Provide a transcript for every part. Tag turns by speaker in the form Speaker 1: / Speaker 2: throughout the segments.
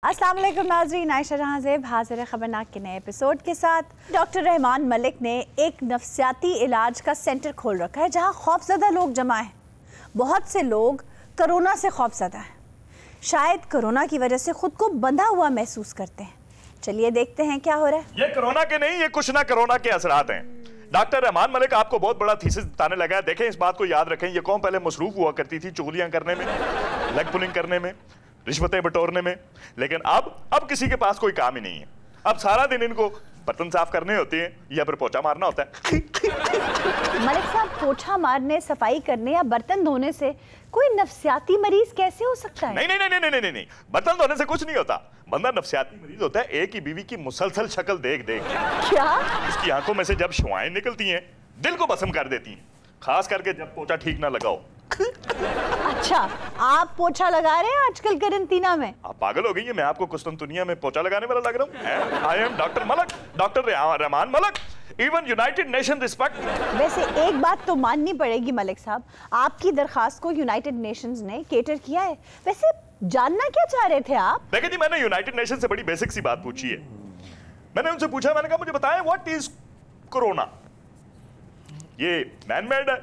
Speaker 1: अस्सलाम वालेकुम नाज़रीन, आयशा जहां ज़ेब हाज़िर है खबरनाक के नए एपिसोड के साथ। डॉक्टर रहमान मलिक ने एक नफ्सियाती इलाज का सेंटर खोल रखा है जहां खौफज़दा लोग जमा हैं। बहुत से लोग कोरोना से खौफज़दा हैं, शायद कोरोना की वजह से खुद को बंधा हुआ महसूस करते हैं। चलिए देखते हैं क्या हो रहा है।
Speaker 2: ये कोरोना के नहीं, ये कुछ ना कोरोना के असरात हैं। डॉक्टर रहमान मलिक आपको बहुत बड़ा थीसिस बताने लगा है। देखें, इस बात को याद रखें, ये कौन पहले मसरूफ हुआ करती थी चुगलियां करने में, लेग पुलिंग करने में, रिश्वतें बटोरने में, लेकिन अब किसी के पास कोई काम ही नहीं है। अब सारा दिन इनको बर्तन साफ करने होते हैं या फिर पोछा मारना होता है।
Speaker 1: मलिक साहब, पोछा मारने, सफाई करने या बर्तन धोने से कोई नफ्सियाती मरीज कैसे हो सकता है?
Speaker 2: नहीं नहीं नहीं नहीं नहीं नहीं, बर्तन धोने से कुछ नहीं होता। बंदा नफ्सियाती मरीज होता है एक ही बीवी की मुसलसल शक्ल देख देख।
Speaker 1: क्या?
Speaker 2: उसकी आंखों में से जब शुआएं निकलती हैं, दिल को भस्म कर देती हैं, खास करके जब पोछा ठीक ना लगाओ।
Speaker 1: अच्छा, आप पोछा लगा रहे हैं आजकल क्वारंटीना में?
Speaker 2: आप पागल हो गई है? मैं आपको कुस्तुनतुनिया में पोछा लगाने वाला लग रहा हूँ? I am doctor Malik, doctor Rahman Malik, even United nation respect.
Speaker 1: वैसे एक बात तो माननी पड़ेगी मलिक साहब, आपकी दरखास्त को यूनाइटेड नेशंस ने केटर किया है। वैसे जानना क्या चाह रहे थे आप?
Speaker 2: देखिए जी, मैंने यूनाइटेड नेशन से बड़ी बेसिक सी बात पूछी है। मैंने उनसे पूछा, मैंने कहा मुझे बताएं व्हाट इज कोरोना? ये मैन मेड है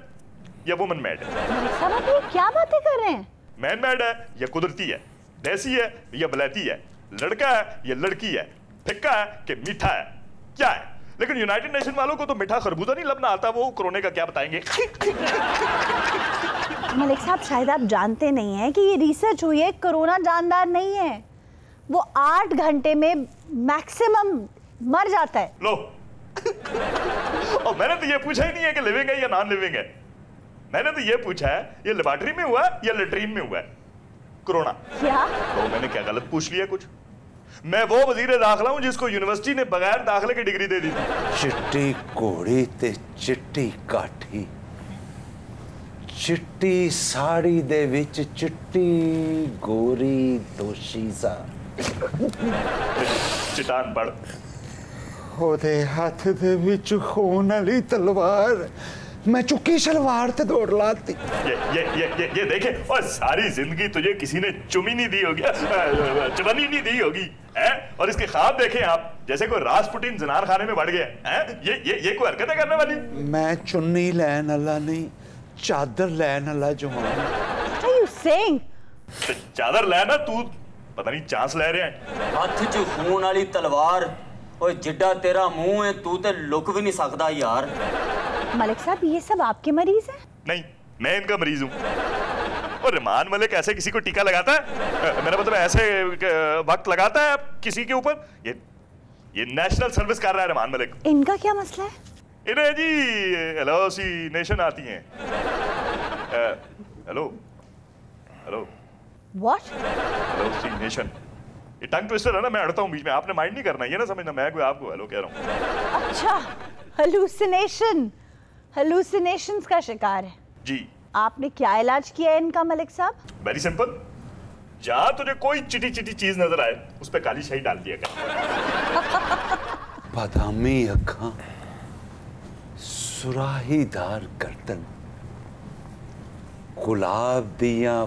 Speaker 2: या वुमन मेड है?
Speaker 1: मलिक साहब, आप ये क्या बातें कर रहे हैं?
Speaker 2: मैन मेड है या कुदरती है? देसी है या बलैती है? लड़का है या लड़की है? फिक्का है कि मीठा है? क्या है? लेकिन यूनाइटेड नेशन वालों को तो मीठा खरबूजा नहीं लबना आता, वो कोरोना का क्या बताएंगे?
Speaker 1: मलिक साहब, शायद आप जानते नहीं हैं कि ये रिसर्च हुई है, कोरोना जानदार नहीं है। वो 8 घंटे में मैक्सिमम मर जाता है।
Speaker 2: लो और मैंने तो ये पूछा ही नहीं है कि लिविंग है या नॉन लिविंग है। मैंने तो ये पूछा है ये लेबोरेटरी में हुआ या लेट्रीन में हुआ है कोरोना।
Speaker 1: क्या?
Speaker 2: तो मैंने क्या गलत पूछ लिया कुछ? मैं वो वजीर दाखिला हूं जिसको यूनिवर्सिटी ने बगैर दाखिले की डिग्री दे दी थी।
Speaker 3: चिट्टी घोड़ी ते चिट्टी काठी, चिट्टी साड़ी दे विच चिट्टी गोरी दोषी सा।
Speaker 2: चिटान पढ़।
Speaker 3: ओदे हाथ दे विच खून वाली तलवार, मैं चुकी सलवार ते दौड़ लाती।
Speaker 2: ये देखे, और सारी जिंदगी तुझे किसी ने चुमी नहीं दी होगी, चवनी नहीं दी होगी, हैं? और इसके ख्वाब देखे आप जैसे कोई रासपुटिन ज़नार खाने में बढ़ गया, हैं? ये कोई हरकतें करने वाली?
Speaker 3: मैं चुन्नी लैन वाला नहीं, चादर लैन वाला जवान।
Speaker 1: What are you saying?
Speaker 2: चादर लेना, तू पता नहीं चांस ले रहे हैं।
Speaker 4: हथ च खून वाली तलवार, ओए जिड्डा तेरा मुंह है, तू ते लुक भी नहीं सकदा यार।
Speaker 1: मलिक साहब, ये सब आपके मरीज हैं?
Speaker 2: नहीं, मैं इनका मरीज हूँ। और रहमान मलिक ऐसे किसी को टीका लगाता है? मेरा मतलब ऐसे वक्त लगाता है किसी के ऊपर? ये नेशनल सर्विस कर रहा है रहमान मलिक।
Speaker 1: इनका क्या मसला है?
Speaker 2: इन्हें जी हेलोसिनेशन आती हैं। Hello hello
Speaker 1: What?
Speaker 2: हेलोसिनेशन, ये टंग ट्विस्टर है ना, मैं अड़ता हूँ बीच में, आपने माइंड नहीं करना, ये ना समझना मैं कोई आपको हेलो कह रहा हूँ।
Speaker 1: अच्छा, हेलुसिनेशन, हेलुसिनेशंस का शिकार है
Speaker 2: जी।
Speaker 1: आपने क्या इलाज किया है इनका मलिक साहब?
Speaker 2: वेरी सिंपल, जहां तुझे कोई चिटी चिटी चीज नजर आए उस पे काली शाही डाल दिया कर।
Speaker 3: बादामी अखां, सुराहीदार गर्दन, गुलाब दियां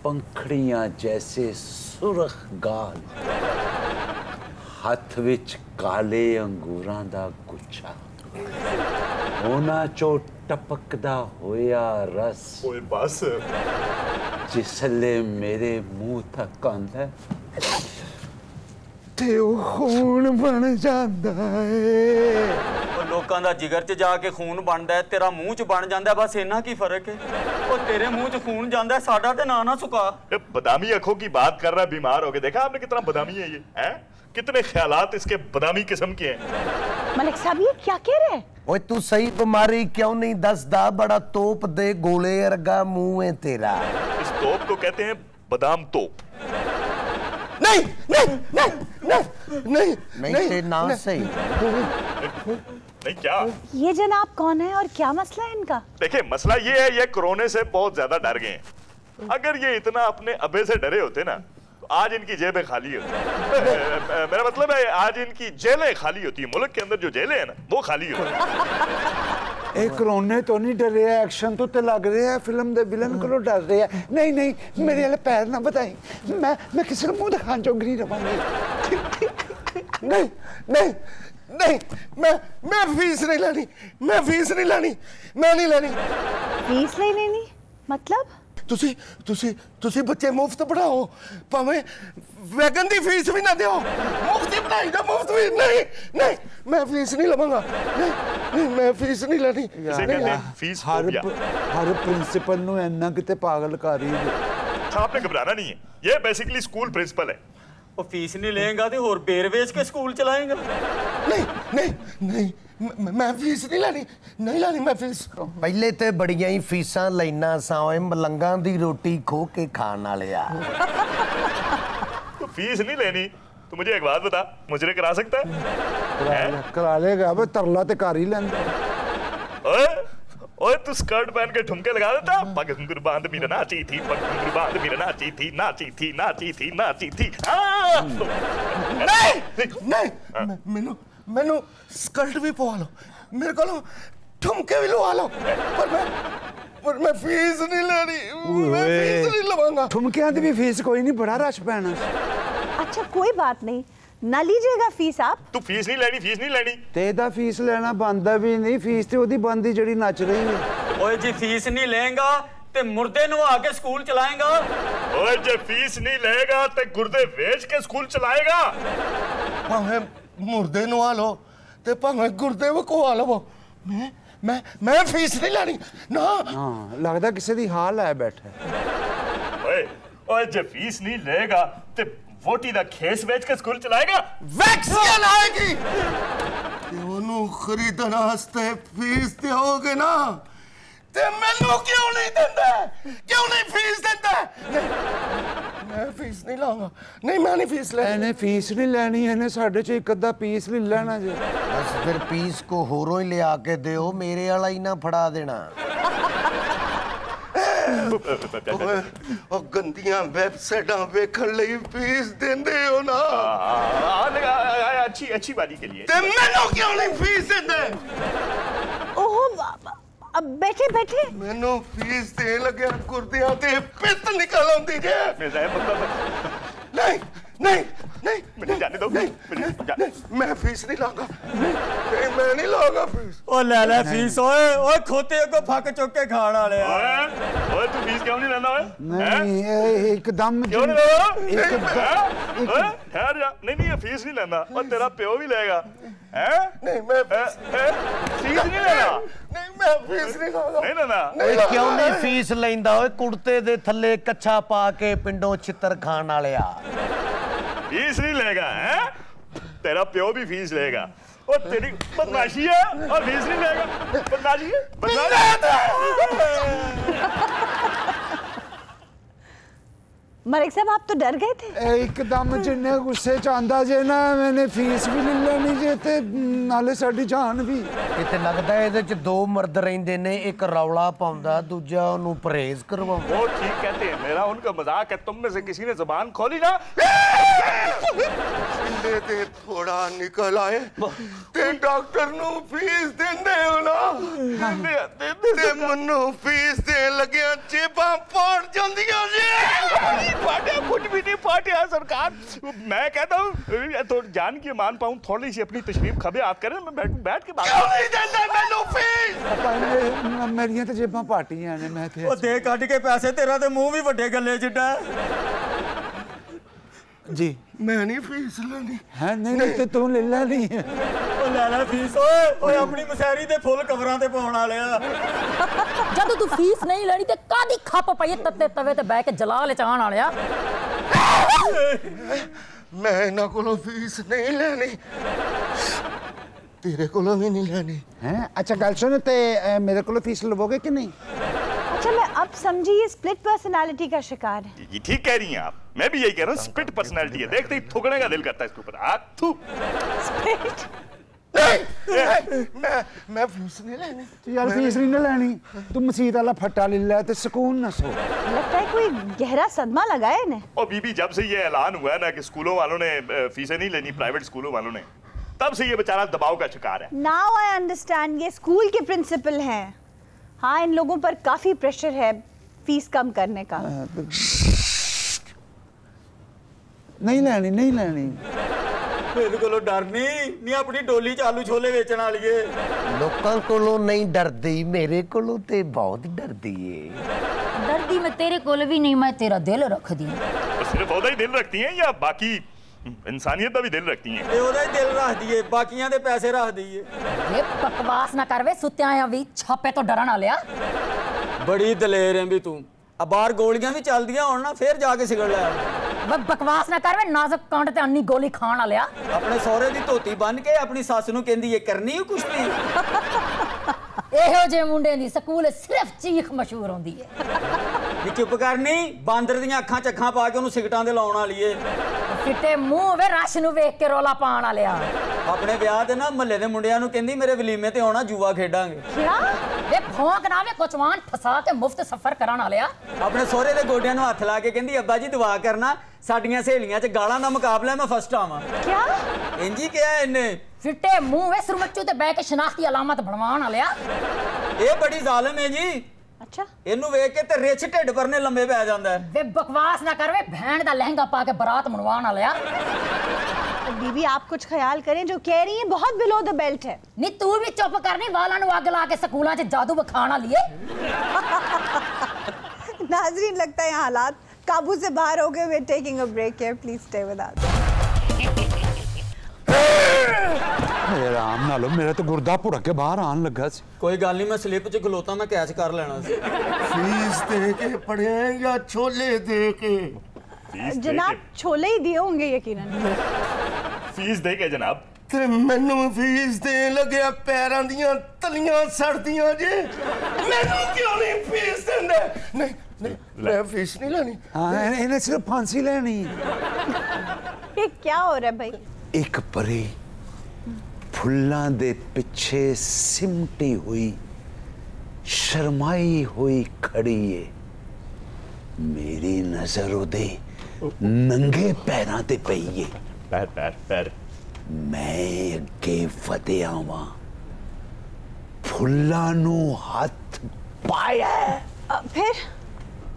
Speaker 3: पंखड़ियां जैसे सुरख गाल, हथ विच काले अंगूरां दा गुच्छा, होना चो टपकदा होया रस,
Speaker 2: ओए बस
Speaker 3: जिसले मेरे मुंह तक आंदा ते ओ खून बन जांदा है।
Speaker 4: ਉਹ ਲੋਕਾਂ ਦਾ ਜਿਗਰ 'ਚ ਜਾ ਕੇ ਖੂਨ ਬਣਦਾ ਹੈ, ਤੇਰਾ ਮੂੰਹ 'ਚ ਬਣ ਜਾਂਦਾ, ਬਸ ਇੰਨਾ ਕੀ ਫਰਕ ਹੈ। ਉਹ ਤੇਰੇ ਮੂੰਹ 'ਚ ਖੂਨ ਜਾਂਦਾ ਹੈ, ਸਾਡਾ ਤੇ ਨਾ ਸੁਕਾ।
Speaker 2: बदामी आंखों की बात कर रहा है, बीमार हो गए। देखा आपने कितना बदामी है ये, हैं? कितने ख्यालात इसके बदामी किस्म के हैं।
Speaker 1: मलिक साहब, ये क्या कह रहे हैं?
Speaker 5: ओए तू सही बीमारी क्यों नहीं दसदा? बड़ा तोप दे गोले अर्गा मुंह है तेरा।
Speaker 2: इस तोप को कहते हैं बादाम तोप।
Speaker 5: नहीं नहीं नहीं नहीं नहीं नहीं ते ना सही।
Speaker 2: नहीं क्या?
Speaker 1: ये जनाब कौन है और क्या मसला है इनका?
Speaker 2: देखिए, मसला ये है, ये कोरोना से बहुत ज्यादा डर गए हैं। अगर ये इतना अपने अबे से डरे होते ना, तो आज इनकी जेबें खाली होती। मेरा मतलब है आज इनकी जेलें खाली होती है। मुल्क के अंदर जो जेलें हैं ना, वो खाली होती है।
Speaker 3: ਇਹ ਕਰੋਨੇ ਤੋਂ ਨਹੀਂ ਡਰ ਰਿਹਾ, ਐਕਸ਼ਨ ਤੋਂ ਤੇ ਲੱਗ ਰਿਹਾ ਫਿਲਮ ਦੇ ਵਿਲਨ ਕੋਲੋਂ ਡਰ ਰਿਹਾ। ਨਹੀਂ ਨਹੀਂ ਮੇਰੇ ਵਾਲੇ ਪੈਰ ਨਾ ਵਧਾਈ, ਮੈਂ ਕਿਸੇ ਨੂੰ ਮੂੰਹ ਦਿਖਾਉਣ ਜੋਗਰੀ ਰਵਾਂਗੀ।
Speaker 5: ਨਹੀਂ ਨਹੀਂ ਨਹੀਂ, ਮੈਂ ਫੀਸ ਨਹੀਂ ਲੈਣੀ, ਮੈਂ ਫੀਸ ਨਹੀਂ ਲੈਣੀ, ਮੈਂ ਨਹੀਂ ਲੈਣੀ।
Speaker 1: फीस नहीं लेनी मतलब?
Speaker 5: ਤੁਸੀਂ ਬੱਚੇ ਮੁਫਤ ਪੜਾਓ, ਭਾਵੇਂ ਵੈਗਨ ਦੀ ਫੀਸ ਵੀ ਨਾ ਦਿਓ, ਮੁਫਤ ਹੀ ਪੜਾਈ ਦਾ, ਮੁਫਤ ਵੀ। ਨਹੀਂ ਨਹੀਂ ਮੈਂ ਫੀਸ ਨਹੀਂ ਲਵਾਂਗਾ, ਨਹੀਂ ਮੈਂ ਫੀਸ ਨਹੀਂ ਲੈਣੀ।
Speaker 2: इसे कहते हैं फीस फोबिया।
Speaker 3: ਹਰ ਪ੍ਰਿੰਸੀਪਲ ਨੂੰ ਇੰਨਾ ਕਿਤੇ ਪਾਗਲ ਕਰ ਰਹੀ ਹੈ।
Speaker 2: अच्छा आपने घबराना नहीं है, ये बेसिकली स्कूल प्रिंसिपल है।
Speaker 4: ਉਹ ਫੀਸ ਨਹੀਂ ਲਏਗਾ ਤੇ ਹੋਰ ਬੇਰ ਵੇਚ ਕੇ ਸਕੂਲ ਚਲਾਏਗਾ।
Speaker 5: ਨਹੀਂ ਨਹੀਂ ਨਹੀਂ ਮੈਂ ਫੀਸ ਨਹੀਂ ਲੈਣੀ, ਨਹੀਂ ਲੈਣੀ ਮੈਂ ਫੀਸ। ਪਹਿਲੇ ਤੇ ਬੜੀਆਂ ਹੀ ਫੀਸਾਂ ਲੈਣਾ ਸਾਂ ਓਏ, ਮਲੰਗਾਂ ਦੀ ਰੋਟੀ ਖੋ ਕੇ ਖਾਣ ਵਾਲਿਆ।
Speaker 2: तो फीस नहीं लेनी तो मुझे एक बात बता, मुझे करा सकता है?
Speaker 3: ਕਰਾ ਲੇਗਾ ਬਈ, ਤਰਲਾ ਤੇ ਕਰ ਹੀ ਲੈਂਦਾ।
Speaker 2: ओए ओए तू स्कर्ट पहन के ठुमके लगा देता, पग घुंघरू बांध मेरा नाची थी, पग घुंघरू बांध मेरा नाची थी, नाची थी, नाची थी, नाची थी।
Speaker 5: ਨਹੀਂ ਨਹੀਂ ਮੈਨੂੰ ਸਕਲਟ ਵੀ ਪਵਾ ਲਓ, ਮੇਰੇ ਕੋਲੋਂ ਠੁਮਕੇ ਵੀ ਲਵਾ ਲਓ, ਪਰ ਮੈਂ ਫੀਸ ਨਹੀਂ ਲੈਣੀ, ਮੈਂ ਫੀਸ ਨਹੀਂ ਲਵਾਂਗਾ।
Speaker 3: ਠੁਮਕਿਆਂ ਦੀ ਵੀ ਫੀਸ ਕੋਈ ਨਹੀਂ, ਬੜਾ ਰਸ਼ ਪੈਣਾ।
Speaker 1: अच्छा कोई बात नहीं, ना लीजिएगा फीस आप।
Speaker 2: तू फीस नहीं लेनी, फीस नहीं लेनी।
Speaker 3: ਤੇ ਇਹਦਾ ਫੀਸ ਲੈਣਾ ਬੰਦਾ ਵੀ ਨਹੀਂ, ਫੀਸ ਤੇ ਉਹਦੀ ਬੰਦੀ ਜਿਹੜੀ ਨੱਚ ਰਹੀ ਹੈ।
Speaker 4: ਓਏ ਜੀ ਫੀਸ ਨਹੀਂ ਲਏਗਾ ਤੇ ਮੁਰਦੇ ਨੂੰ ਆ ਕੇ ਸਕੂਲ ਚਲਾਏਗਾ।
Speaker 2: ओए जे फीस नहीं लेगा तो गुर्दे बेच के स्कूल चलाएगा।
Speaker 5: ਭਾਵੇਂ ਮੁਰਦੇ ਨੂੰ ਆ ਲਓ ਤੇ ਭਾਵੇਂ ਗੁਰਦੇ ਵਕਵਾ ਲਵੋ, ਮੈਂ ਫੀਸ ਨਹੀਂ ਲੈਣੀ ਨਾ।
Speaker 3: ਹਾਂ ਲੱਗਦਾ ਕਿਸੇ ਦੀ ਹਾਲ ਹੈ ਬੈਠਾ।
Speaker 2: ओए ओए जे फीस नहीं लेगा तो वोटी दा खेस बेच के स्कूल चलाएगा।
Speaker 5: ਵੈਕਸੀਨ ਆਏਗੀ ਤੇ ਉਹਨੂੰ ਖਰੀਦਣ ਵਾਸਤੇ ਫੀਸ ਦਿਓਗੇ ਨਾ, ਤੇ ਮੈਨੂੰ ਕਿਉਂ ਨਹੀਂ ਦਿੰਦਾ, ਕਿਉਂ ਨਹੀਂ ਫੀਸ ਦਿੰਦਾ? ਮੈਂ ਫੀਸ ਨਹੀਂ ਲਾਉਂਗਾ, ਨਹੀਂ ਮੈਂ ਨਹੀਂ ਫੀਸ ਲੈਣੀ।
Speaker 3: ਇਹਨੇ ਫੀਸ ਨਹੀਂ ਲੈਣੀ, ਇਹਨੇ ਸਾਡੇ ਚ ਇੱਕ ਅੱਧਾ ਪੀਸ ਲੈ ਲੈਣਾ ਜੇ।
Speaker 5: ਬਸ ਫਿਰ ਪੀਸ ਕੋ ਹੋਰੋਂ ਹੀ ਲਿਆ ਕੇ ਦਿਓ, ਮੇਰੇ ਵਾਲਾ ਹੀ ਨਾ ਫੜਾ ਦੇਣਾ। ਉਹ ਗੰਦੀਆਂ ਵੈਬਸਾਈਟਾਂ ਵੇਖਣ ਲਈ ਫੀਸ ਦਿੰਦੇ ਹੋ ਨਾ,
Speaker 2: अच्छी बारी के लिए।
Speaker 5: ਤੇ ਮੈਨੂੰ ਕਿਉਂ ਨਹੀਂ ਫੀਸ ਦਿੰਦੇ?
Speaker 1: ओहो अब बैठे बैठे।
Speaker 5: ਮੈਨੂੰ ਫੀਸ ਦੇਣ ਲੱਗਿਆ ਗੁਰਦਿਆਂ ਤੇ ਪਿੱਤ ਨਿਕਲ ਆਉਂਦੀ ਜੇ। ਨਹੀਂ ਨਹੀਂ ਨਹੀਂ
Speaker 2: मुझे जाने दो,
Speaker 5: ਮੈਂ ਫੀਸ ਨਹੀਂ ਲਾਂਗਾ, ਨਹੀਂ ਮੈਂ ਨਹੀਂ ਲਾਂਗਾ ਫੀਸ।
Speaker 4: ਓ ਲੈ ਲੈ ਫੀਸ ਓਏ ਖੋਤੇ ਅੱਗੋਂ ਫੱਕ ਚੁੱਕ ਕੇ ਖਾਣ ਵਾਲਿਆ।
Speaker 2: ओए तू फीस क्यों नहीं लेना?
Speaker 3: ਨਹੀਂ ਇਹ ਇੱਕਦਮ
Speaker 2: क्यों नहीं लेना?
Speaker 3: ਇੱਕ
Speaker 2: ठहर जा, नहीं ये फीस नहीं लेना, और तेरा प्यो भी लेगा।
Speaker 5: ਨਹੀਂ ਮੈਂ
Speaker 2: फीस नहीं लेना,
Speaker 5: ਨਹੀਂ ਮੈਂ ਫੀਸ ਨਹੀਂ ਲਾਂਗਾ,
Speaker 2: नहीं लेना।
Speaker 5: ਨਹੀਂ
Speaker 6: ਓਏ ਕਿਉਂ ਨਹੀਂ ਫੀਸ ਲੈਂਦਾ ਓਏ, ਕੁੜਤੇ ਦੇ ਥੱਲੇ ਕੱਛਾ ਪਾ ਕੇ ਪਿੰਡੋਂ ਛਿੱਤਰ ਖਾਣ ਵਾਲਿਆ।
Speaker 2: फीस नहीं लेगा है? तेरा प्यो भी फीस लेगा, और तेरी बदमाशी है और फीस नहीं लेगा। बदमाशी है,
Speaker 1: मलिक साहब आप तो डर गए थे।
Speaker 3: ਇਹ ਇੱਕਦਮ ਜਿੰਨੇ ਗੁੱਸੇ ਚ ਆਂਦਾ ਜੇ ਨਾ, ਮੈਨੇ ਫੀਸ ਵੀ ਲੈ ਲੈਣੀ ਜੇ ਤੇ ਨਾਲੇ ਸਾਡੀ ਜਾਨ ਵੀ।
Speaker 6: ਕਿਤੇ ਲੱਗਦਾ ਇਹਦੇ ਚ ਦੋ ਮਰਦ ਰਹਿੰਦੇ ਨੇ, ਇੱਕ ਰੌਲਾ ਪਾਉਂਦਾ, ਦੂਜਾ ਉਹਨੂੰ ਪਰਹੇਜ਼ ਕਰਵਾਉਂਦਾ।
Speaker 2: वो ठीक कहते हैं, मेरा उनका मजाक है। तुम में से किसी ने जुबान खोली ना,
Speaker 5: ਪਿੰਡੇ ਤੇ ਥੋੜਾ ਨਿਕਲ ਆਏ ਤੇ ਡਾਕਟਰ ਨੂੰ ਫੀਸ ਦਿੰਦੇ ਹੋ ਨਾ, ਤੇ ਮੈਨੂੰ ਫੀਸ ਦੇਣ ਲੱਗਿਆ ਜੇਬਾਂ ਪਾੜ ਜਾਂਦੀਆਂ ਜੀ।
Speaker 2: पाटिया कुछ भी नहीं पाटिया सरकार। मैं कहता हूँ तो जान की मान पाऊँ, थोड़ी सी अपनी तशरीफ खबे आप करें, मैं बैठ के बात।
Speaker 5: ਕਿਉਂ ਨਹੀਂ ਦਿੰਦੇ ਮੈਨੂੰ ਫੀਸ?
Speaker 3: ਆਪਾਂ ਮੇਰੀਆਂ ਤਾਂ ਜੇਬਾਂ ਪਾਟੀਆਂ ਨੇ, ਮੈਂ ਤੇ
Speaker 4: ਓ ਦੇ ਕੱਢ ਕੇ ਪੈਸੇ, ਤੇਰਾ ਤੇ ਮੂੰਹ ਵੀ ਵੱਡੇ ਗੱਲੇ ਜਿੱਡਾ।
Speaker 3: ਜੀ
Speaker 5: ਮੈਂ ਨਹੀਂ ਫੀਸ ਲੈਣੀ।
Speaker 3: ਹੈ ਨਹੀਂ ਤੇ ਤੂੰ ਲੈ ਲੈਣੀ ਹੈ।
Speaker 4: ਓ ਲੈ ਲੈ ਫੀਸ ਓਏ ਆਪਣੀ ਮਸੈਰੀ ਦੇ ਫੁੱਲ ਕਵਰਾਂ ਤੇ ਪਾਉਣ ਵਾਲਿਆ।
Speaker 7: ਜਦੋਂ ਤੂੰ ਫੀਸ ਨਹੀਂ ਲੈਣੀ ਤੇ ਕਾਦੀ ਖੱਪ ਪਈ ਤੱਤੇ ਤਵੇ ਤੇ ਬਹਿ ਕੇ ਜਲਾ ਲਚਾਣ ਵਾਲਿਆ।
Speaker 5: ਮੈਂ ਇਹਨਾਂ ਕੋਲੋਂ ਫੀਸ ਨਹੀਂ ਲੈਣੀ, ਤੇਰੇ ਕੋਲੋਂ ਵੀ ਨਹੀਂ ਲੈਣੀ।
Speaker 3: ਹੈ ਅੱਛਾ ਗੱਲ ਸੁਣ, ਤੇ ਮੇਰੇ ਕੋਲੋਂ ਫੀਸ ਲਵੋਗੇ ਕਿ ਨਹੀਂ?
Speaker 1: अच्छा मैं अब समझी ये स्प्लिट पर्सनालिटी का शिकार है।
Speaker 2: ये ठीक कह रही हैं आप, मैं भी यही कह रहा हूँ, स्प्लिट पर्सनैलिटी है। देखते ही थूकने का दिल करता है इसके ऊपर। थू
Speaker 1: स्प्लिट
Speaker 5: ਮੈਂ ਫੀਸ ਨਹੀਂ ਲੈਣੀ।
Speaker 3: ਯਾਰ ਫੀਸ ਨਹੀਂ ਨਾ ਲੈਣੀ, ਤੂੰ ਮਸੀਤ ਵਾਲਾ ਫੱਟਾ ਲੈ ਲੈ ਤੇ ਸਕੂਨ ਨਾ ਸੋ।
Speaker 1: लगता है कोई गहरा सदमा लगा है इन्हें।
Speaker 2: और बीबी जब से ये ऐलान हुआ है ना कि स्कूलों वालों ने फीसें नहीं लेनी, प्राइवेट स्कूलों वालों ने, तब से ये बेचारा दबाव का शिकार है।
Speaker 1: नाउ आई अंडरस्टैंड, ये स्कूल के प्रिंसिपल हैं। हाँ, इन लोगों पर काफी प्रेशर है फीस कम करने का।
Speaker 3: नहीं लैनी, नहीं लैनी।
Speaker 4: मेरे को डर नहीं अपनी डोली चालू छोले बेचने वाली है।
Speaker 6: लोकां कोलों नहीं डरदी, मेरे कोलों ते बहुत डरदी है।
Speaker 7: डरदी मैं तेरे कोल भी नहीं, मैं तेरा दिल रख दी।
Speaker 2: तो सिर्फ ओदा ही दिल रखती हैं या बाकी इंसानियत का भी दिल रखती हैं?
Speaker 4: ये ओदा ही दिल रख दिए, बाकियां दे पैसे रख दिए।
Speaker 7: ये बकवास ना कर वे, सुत्या आ भी छापे तो डरन वालिया।
Speaker 4: बड़ी दलेर है भी तू। अब बाहर गोलियां भी चल दियां होण ना, फिर जाके सिगड़ लिया।
Speaker 7: वे बकवास ना कर वे, नाजुक कांट ते अन्नी गोली खाण वालिया।
Speaker 4: अपने सौरे दी धोती बन के अपनी सੱਸ ਨੂੰ ਕਹਿੰਦੀ ਇਹ ਕਰਨੀ ਹੈ ਕੁਛ ਵੀ।
Speaker 7: ਇਹੋ ਜਿਹੇ ਮੁੰਡੇ ਦੀ ਸਕੂਲ ਸਿਰਫ ਚੀਖ ਮਸ਼ਹੂਰ ਹੁੰਦੀ ਹੈ।
Speaker 4: ਵੀ ਚੁੱਪ ਕਰਨੀ, ਬਾਂਦਰ ਦੀਆਂ ਅੱਖਾਂ ਚੱਖਾਂ ਪਾ ਕੇ ਉਹਨੂੰ ਸਿਗਟਾਂ ਦੇ ਲਾਉਣ ਵਾਲੀ ਏ।
Speaker 7: ਫਿੱਟੇ ਮੂੰਹ ਵੇ ਰਸ਼ ਨੂੰ ਵੇਖ ਕੇ ਰੋਲਾ ਪਾਉਣ ਵਾਲਿਆ।
Speaker 4: ਆਪਣੇ ਵਿਆਹ ਤੇ ਨਾ ਮਹੱਲੇ ਦੇ ਮੁੰਡਿਆਂ ਨੂੰ ਕਹਿੰਦੀ ਮੇਰੇ ਵਲੀਮੇ ਤੇ ਆਉਣਾ, ਜੂਆ ਖੇਡਾਂਗੇ।
Speaker 7: क्या वे भौंक ना वे कोचवान फसा के मुफ्त सफर कराने वालिया।
Speaker 4: ਆਪਣੇ ਸਹੁਰੇ ਦੇ ਗੋਡਿਆਂ ਨੂੰ ਹੱਥ ਲਾ ਕੇ ਕਹਿੰਦੀ ਅੱਬਾ ਜੀ ਦੁਆ ਕਰਨਾ ਸਾਡੀਆਂ ਸਹੇਲੀਆਂ 'ਚ ਗਾਲਾਂ ਦਾ ਮੁਕਾਬਲਾ ਮੈਂ ਫਸਟ ਆਵਾਂ।
Speaker 1: क्या?
Speaker 4: ਇੰਜੀ ਕਿਹਾ ਇਹਨੇ।
Speaker 7: ਫਿੱਟੇ ਮੂੰਹ ਵੇ ਸਰਮੱਚੂ ਤੇ ਬਹਿ ਕੇ ਸ਼ਨਾਖਤੀ ਅਲਾਮਤ ਬਣਵਾਉਣ ਵਾਲਿਆ।
Speaker 4: ਇਹ ਬੜੀ ਜ਼ਾਲਮ ਹੈ ਜੀ।
Speaker 1: अच्छा,
Speaker 4: ਇਹਨੂੰ ਵੇਖ ਕੇ ਤੇ ਰਿਛ ਢਿੱਡ ਪਰਨੇ ਲੰਮੇ ਪੈ ਜਾਂਦਾ ਹੈ।
Speaker 7: वे बकवास ना कर वे, भैन दा लहंगा पा के बारात मनवाने वालिया।
Speaker 1: तो बीबी आप कुछ ख्याल करें, जो कह रही हैं बहुत बिलो द बेल्ट है।
Speaker 7: नी तू भी चुप करनी, वाला नु अग ला के स्कूलों च जादू बखाना लिए।
Speaker 1: नाजरीन, लगता है हालात काबू से बाहर हो गए। We are taking a break here, please stay with us.
Speaker 3: आराम ना लो, मेरा तो गुर्दा भुड़क के बाहर आन लगा सी।
Speaker 4: ਕੋਈ ਗੱਲ ਨਹੀਂ, ਮੈਂ ਸਲਿੱਪ 'ਚ ਖਲੋਤਾ, ਮੈਂ ਕੈਚ ਕਰ ਲੈਣਾ ਸੀ।
Speaker 5: फीस दे के पढ़े हैं या छोले दे के?
Speaker 1: जनाब छोले ही दिए होंगे यकीनन।
Speaker 2: फीस दे के जनाब।
Speaker 5: ते मैनू फीस देन लगे पैरां दियां तलियां सड़दियां जे। मैनू क्यों नहीं फीस देंदे? नहीं नहीं, मैं फीस नहीं लेनी।
Speaker 3: हाँ, इन्हें सिर्फ फांसी लेनी।
Speaker 1: ये क्या हो रहा है भाई?
Speaker 3: एक परी फुल्लां दे पिछे सिमटी हुई शर्माई हुई खड़ी है। मेरी नजर उदे नंगे पैरां ते पई है।
Speaker 2: पैर पैर पैर।
Speaker 3: मैं अगे फते आवां, फुल्लां नू हथ पाया,
Speaker 1: फिर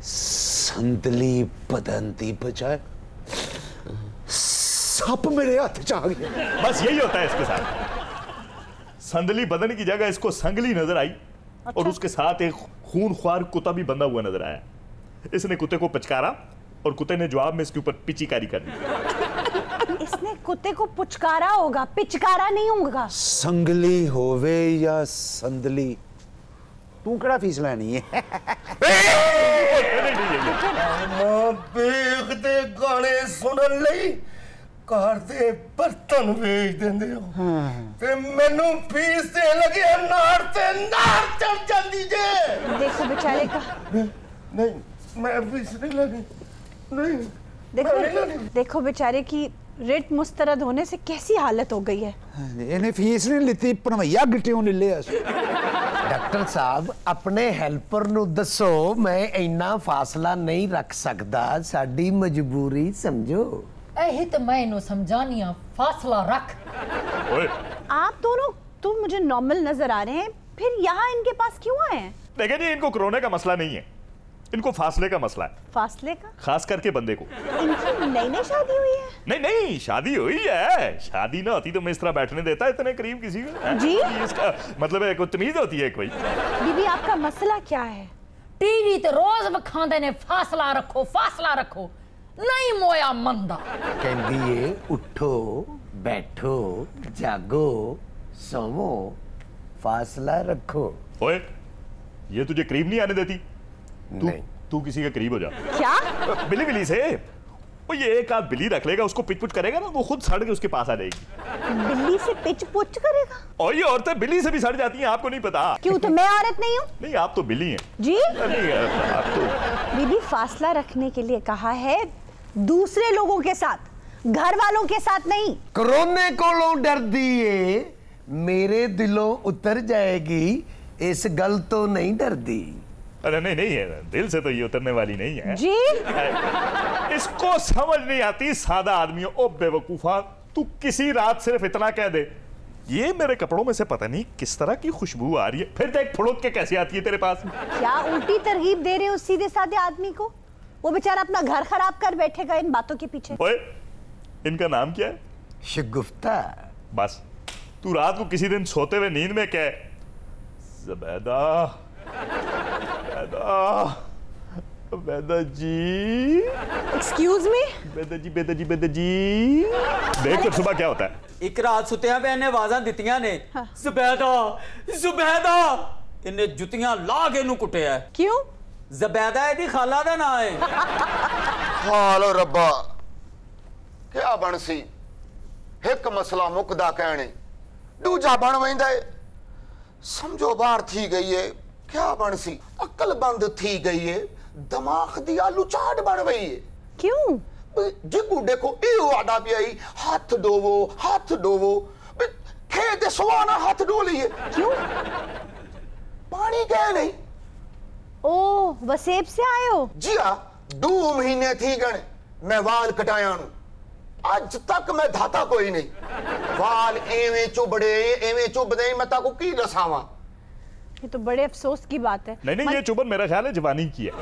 Speaker 3: संदली बदन दी बजाय सप मेरे हाथ च आ गया।
Speaker 2: बस यही होता है इसके साथ। संदली बदन की जगह इसको संगली नजर आई। अच्छा। और उसके साथ एक खूनख्वार कुत्ता भी बंधा हुआ नजर आया। इसने कुत्ते को पचकारा और कुत्ते ने जवाब में इसके ऊपर पिचकारी कर दी।
Speaker 1: इसने कुत्ते को पुचकारा होगा, पिचकारा नहीं होगा।
Speaker 3: संगली होवे या संदली, तू केड़ा फीस लेनी है?
Speaker 5: बेख दे गाने सुनन लई घर दे बर्तन बेच देंदे हो ते मैनू फीस दे लगे नार ते नार चढ़ जांदी जे।
Speaker 1: देखो बेचारे का,
Speaker 5: नहीं मैं फीस नहीं लेनी। नहीं
Speaker 1: देखो बेचारे की रिट मुस्तरद होने से कैसी हालत हो गई है।
Speaker 3: इन्हें फीस नहीं लिती, पनवैया गिट्टियों ले लिया।
Speaker 6: डॉक्टर साहब अपने हेल्पर नु दसो, मैं इन्ना फासला नहीं रख सकदा, साडी मजबूरी समझो।
Speaker 7: यही तो मैं इन्हें समझानी हूं, फासला रख।
Speaker 2: ओए,
Speaker 1: आप दोनों तो मुझे नॉर्मल नजर आ रहे हैं, फिर यहाँ इनके पास क्यों आए हैं?
Speaker 2: देखिए जी, इनको कोरोना का मसला नहीं है, इनको फासले का मसला है।
Speaker 1: फासले का?
Speaker 2: खास करके बंदे को।
Speaker 1: इनकी नई नई शादी हुई है?
Speaker 2: नहीं नहीं, शादी हुई है। शादी ना होती तो मैं इस तरह बैठने देता इतने करीब किसी को।
Speaker 1: जी?
Speaker 2: इसका मतलब है कोई तमीज होती है कोई।
Speaker 1: बीबी आपका मसला क्या है?
Speaker 7: टीवी ते रोज वखांदे ने फासला रखो, फासला रखो। नहीं मोया मंदा
Speaker 6: कहंदी है उठो बैठो जागो सोवो, फासला रखो।
Speaker 2: ओए, ये तुझे करीब नहीं आने देती?
Speaker 6: नहीं।
Speaker 2: तू किसी के करीब हो जा।
Speaker 1: क्या?
Speaker 2: बिल्ली बिल्ली से वो ये एक आध बिल्ली रख लेगा, उसको पिच पुच करेगा ना, वो खुद सड़ के उसके पास आ जाएगी।
Speaker 1: बिल्ली से पिच पुच करेगा?
Speaker 2: और ये औरतें बिल्ली से भी सड़ जाती हैं, आपको नहीं पता।
Speaker 1: क्यों, तो मैं औरत नहीं हूँ?
Speaker 2: नहीं, आप तो बिल्ली हैं।
Speaker 1: जी?
Speaker 2: नहीं, आप तो।
Speaker 1: बीबी फासला रखने के लिए कहा है, दूसरे लोगों के साथ, घर वालों के साथ नहीं।
Speaker 6: कोरोने कोलों डरदी है, मेरे दिलों उतर जाएगी, इस गल तो नहीं डरदी।
Speaker 2: अरे नहीं नहीं है, दिल से तो ये उतरने वाली नहीं है
Speaker 1: जी?
Speaker 2: इसको समझ नहीं आती सादा आदमी। ओ बेवकूफा, तू किसी रात सिर्फ इतना कह दे, ये मेरे कपड़ों में से पता नहीं किस तरह की खुशबू आ रही है, फिर देख फुड़क के कैसे आती है तेरे पास।
Speaker 1: क्या उल्टी तरगीब दे रहे हो सीधे साधे आदमी को? वो बेचारा अपना घर खराब कर बैठेगा इन बातों के पीछे।
Speaker 2: ओए, इनका नाम क्या है?
Speaker 6: शगुफ्ता।
Speaker 2: बस तू रात को किसी दिन सोते हुए नींद में कह, ज़ुबैदा, बेदा जी,
Speaker 1: एक्सक्यूज मी,
Speaker 2: बेदा जी, बेदा जी, बेदा जी। देख फिर सुबह क्या होता है।
Speaker 4: एक रात सुत्तियां पे इन्हें आवाज़ां दित्तियां ने, ज़ुबैदा ज़ुबैदा, इन्हें जुत्तियां ला के इन्हू कुटिया।
Speaker 1: क्यों?
Speaker 4: ज़ुबैदा इहदी खाला दा नाम है।
Speaker 5: हालो रब्बा, क्या बन सी? एक मसला मुकदा कहने, दूजा बन वेंदा है। समझो बाहर थी गई है, क्या बन सी? अकल बंद थी गई है, दिमाग दी आलू चाट बन गई है।
Speaker 1: क्यों?
Speaker 5: जिगू देखो इहो आडा पियाई, हाथ डोवो, हाथ डोवो, खेत सुहाना हाथ डो लिए।
Speaker 1: क्यों?
Speaker 5: पानी क्या नहीं?
Speaker 1: ओ, वसेब से आए हो?
Speaker 5: जी हाँ, 2 महीने थी गए मैं वाल कटाया हूं, आज तक मैं धाता कोई नहीं। वाल एवें चुबड़े, एवें चुबदे, मैं ताको की दसावा।
Speaker 1: ये तो बड़े अफसोस की बात है।
Speaker 2: नहीं, ये चुभन मेरा ख्याल है जवानी की है।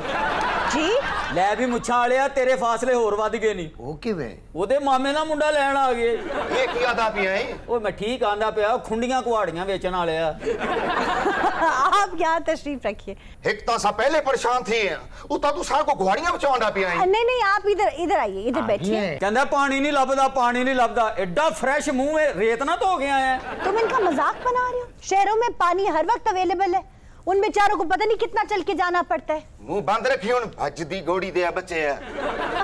Speaker 1: जी
Speaker 4: लै भी मुच्छा वालिया, तेरे फासले होर वध गए नहीं।
Speaker 6: वो किवें?
Speaker 4: ओदे मामे दा मुंडा लैण आ गए।
Speaker 5: ये की आदा पिया है?
Speaker 4: ओए मैं ठीक आंदा पिया, खुंडियां कुहाड़ियां बेचण वाले आ।
Speaker 1: आप यहाँ तशरीफ रखिए।
Speaker 5: एक तो सा पहले परेशान थी हैं, उता तू सार को गुहाड़ियां बचावंदा पिया है।
Speaker 1: नहीं, आप इधर आइए, इधर बैठिए।
Speaker 4: कहंदा पानी नहीं लभदा, पानी नहीं लभदा। एडा फ्रेश मुंह में रेत ना धो गया है।
Speaker 1: तुम इनका मजाक बना रहे हो? शहरों में पानी हर वक्त अवेलेबल है, उन बेचारों को पता नहीं कितना चल के जाना पड़ता है।
Speaker 5: मुंह बंद रखियो, भजदी घोड़ी दे बच्चे है।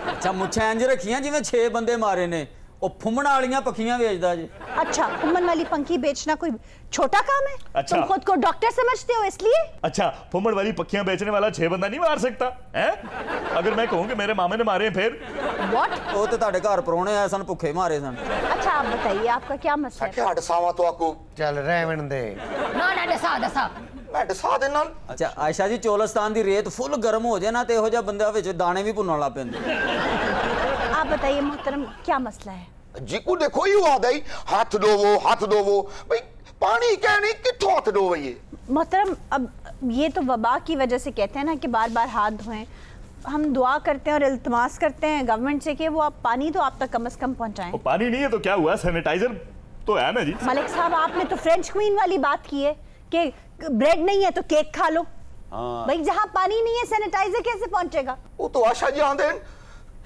Speaker 4: अच्छा, मुच्छां इंज रखियां जिवें 6 बंदे मारे ने। ओ फुम्मण वालियां पखियां बेचदा जी।
Speaker 1: अच्छा, फुम्मन वाली पंखी बेचना कोई छोटा काम है?
Speaker 2: अच्छा।
Speaker 1: तुम खुद को डॉक्टर समझते हो इसलिए?
Speaker 2: अच्छा, फुम्मड़ वाली पक्कियां बेचने वाला 6 बंदा नहीं मार सकता है? अगर मैं कहूं कि मेरे मामे ने मारे हैं फिर?
Speaker 1: What?
Speaker 4: ओ ते ਤੁਹਾਡੇ ਘਰ ਪਰੋਣੇ ਆਏ ਸਨ, ਭੁੱਖੇ ਮਾਰੇ सन।
Speaker 1: अच्छा, आप बताइए आपका क्या मसला है?
Speaker 5: क्या डसावा तो आपको?
Speaker 6: चल रहवन दे।
Speaker 7: ना ना दसा दसा।
Speaker 5: मैं डसा देना।
Speaker 4: अच्छा आयशा जी, चोलस्तान दी रेत फुल गर्म हो जाए ना ते ਇਹੋ ਜਿਹਾ ਬੰਦਾ ਵਿੱਚ ਦਾਣੇ ਵੀ ਭੁੰਨਣ ਲੱਗ ਪੈਂਦੇ।
Speaker 1: आप बताइए मोहतरम, क्या मसला है?
Speaker 5: जी को देखो ही हुआ दई, हाथ डोवो, हाथ डोवो। भाई पानी क्या नहीं, किथों हाथ डोवो ये?
Speaker 1: मोहतरम, अब ये तो वबा की वजह से कहते हैं ना कि बार बार हाथ धोएं। हम दुआ करते हैं और इल्तमास करते हैं गवर्नमेंट से कि वो आप पानी तो आप तक कम से कम पहुंचाएं।
Speaker 2: वो पानी नहीं है तो क्या हुआ, सैनिटाइजर तो है ना जी।
Speaker 1: मलिक साहब, आपने तो फ्रेंच क्वीन वाली बात की है कि ब्रेड नहीं है तो केक खा लो। भाई जहाँ पानी नहीं है सैनिटाइजर कैसे पहुंचेगा?
Speaker 5: वो तो आशा जी आंदे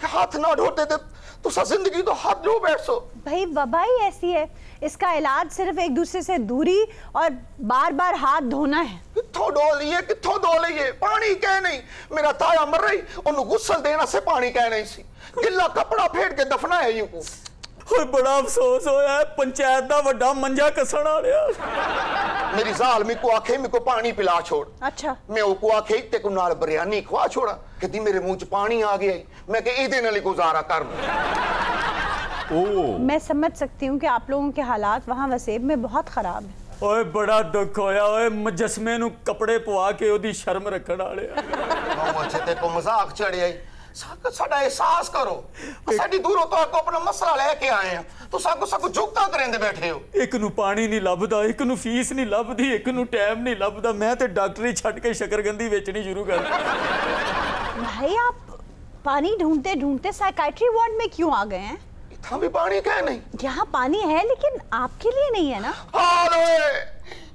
Speaker 5: हाथ ना धोते थे तो सा जिंदगी तो हाथ धो बैठ सो।
Speaker 1: भाई वबा ही ऐसी है, इसका इलाज सिर्फ एक दूसरे से दूरी और बार बार हाथ धोना है।
Speaker 5: किथों डो लिए, किथों धो लिए? पानी कह नहीं, मेरा ताया मर रही, उन्हें गुस्सल देना से पानी कह नहीं सी, गिल्ला कपड़ा फेंट के दफना है यूं को।
Speaker 4: ओए बड़ा अफसोस होया है, पंचायत दा वड्डा मंजा कसण वालिया।
Speaker 5: मेरी जाल में को आखे मेरे को पानी पिला छोड़।
Speaker 1: अच्छा,
Speaker 5: मैं वो को आखे ते को नाल बिरयानी खवा छोड़ा, कहती मेरे मुंह च पानी आ गया। मैं कह इदे नाल गुजारा कर।
Speaker 2: ओ,
Speaker 1: मैं समझ सकती हूँ कि आप लोगों के हालात वहाँ वसेब में बहुत खराब है।
Speaker 4: ओए बड़ा दुख होया, ओए मुजस्मे नु कपड़े पवा के ओदी शर्म रखण वालिया।
Speaker 5: अच्छे ते को मजाक चढ़े आई। साडा एहसास करो, साडी दूरों तो आपको अपना मसला लेके आए हैं, तो साको जुगता करेंदे बैठे हो।
Speaker 4: एक नु पानी नहीं लभदा, एक नु फीस नहीं लभदी, एक नु टाइम नहीं लभदा। मैं ते डॉक्टरी छड़ के शकरगंदी बेचनी शुरू कर।
Speaker 1: भाई आप पानी ढूंढते ढूंढते साइकाइट्री वार्ड में क्यों आ गए हैं?
Speaker 5: इतना भी पानी कह नहीं?
Speaker 1: यहाँ पानी है लेकिन आपके लिए नहीं है ना।
Speaker 5: हालो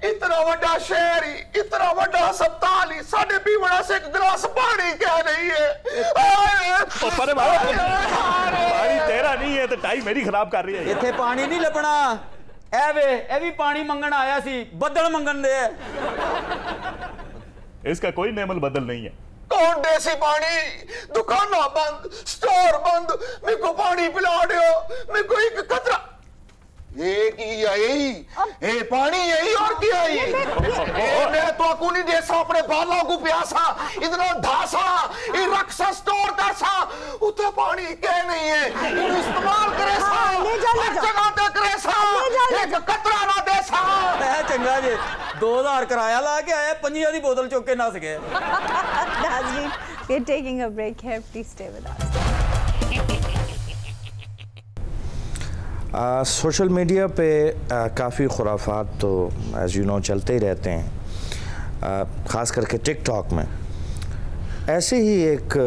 Speaker 5: इतना बड़ा शहर ही, इतना बड़ा अस्पताल ही, साढ़े पीवड़ा से एक गिलास पानी क्या नहीं है?
Speaker 2: पानी तेरा नहीं है तो टाई मेरी खराब कर रही है।
Speaker 4: इथे पानी नहीं लभना। ए वे, ए भी पानी मंगण आया सी, बदल मंगण दे।
Speaker 2: इसका कोई नेमल बदल नहीं है।
Speaker 5: कौन देसी पानी? दुकाना बंद, स्टोर बंद, मेरे को पानी पिला दो, मेरे को एक कतरा। ये की यही, ये पानी यही और क्या है? मैं तो आपको नहीं दे सा अपने बालों को प्यासा, इतना धासा, ये रक्षा स्टोर कैसा, उतना पानी क्या नहीं है? ये इस्तेमाल करे सा, हर जगह पे करे सा, एक कतरा ना दे सा।
Speaker 4: है चंगा जी, 2000 किराया ला के आया, 5 दी बोतल चुक के नस गए।
Speaker 1: Nazreen, we're taking a break here. Please stay with us.
Speaker 8: Social media पे काफ़ी खुराफात तो एज़ यू नो चलते ही रहते हैं, ख़ास करके टिकटॉक में। ऐसे ही एक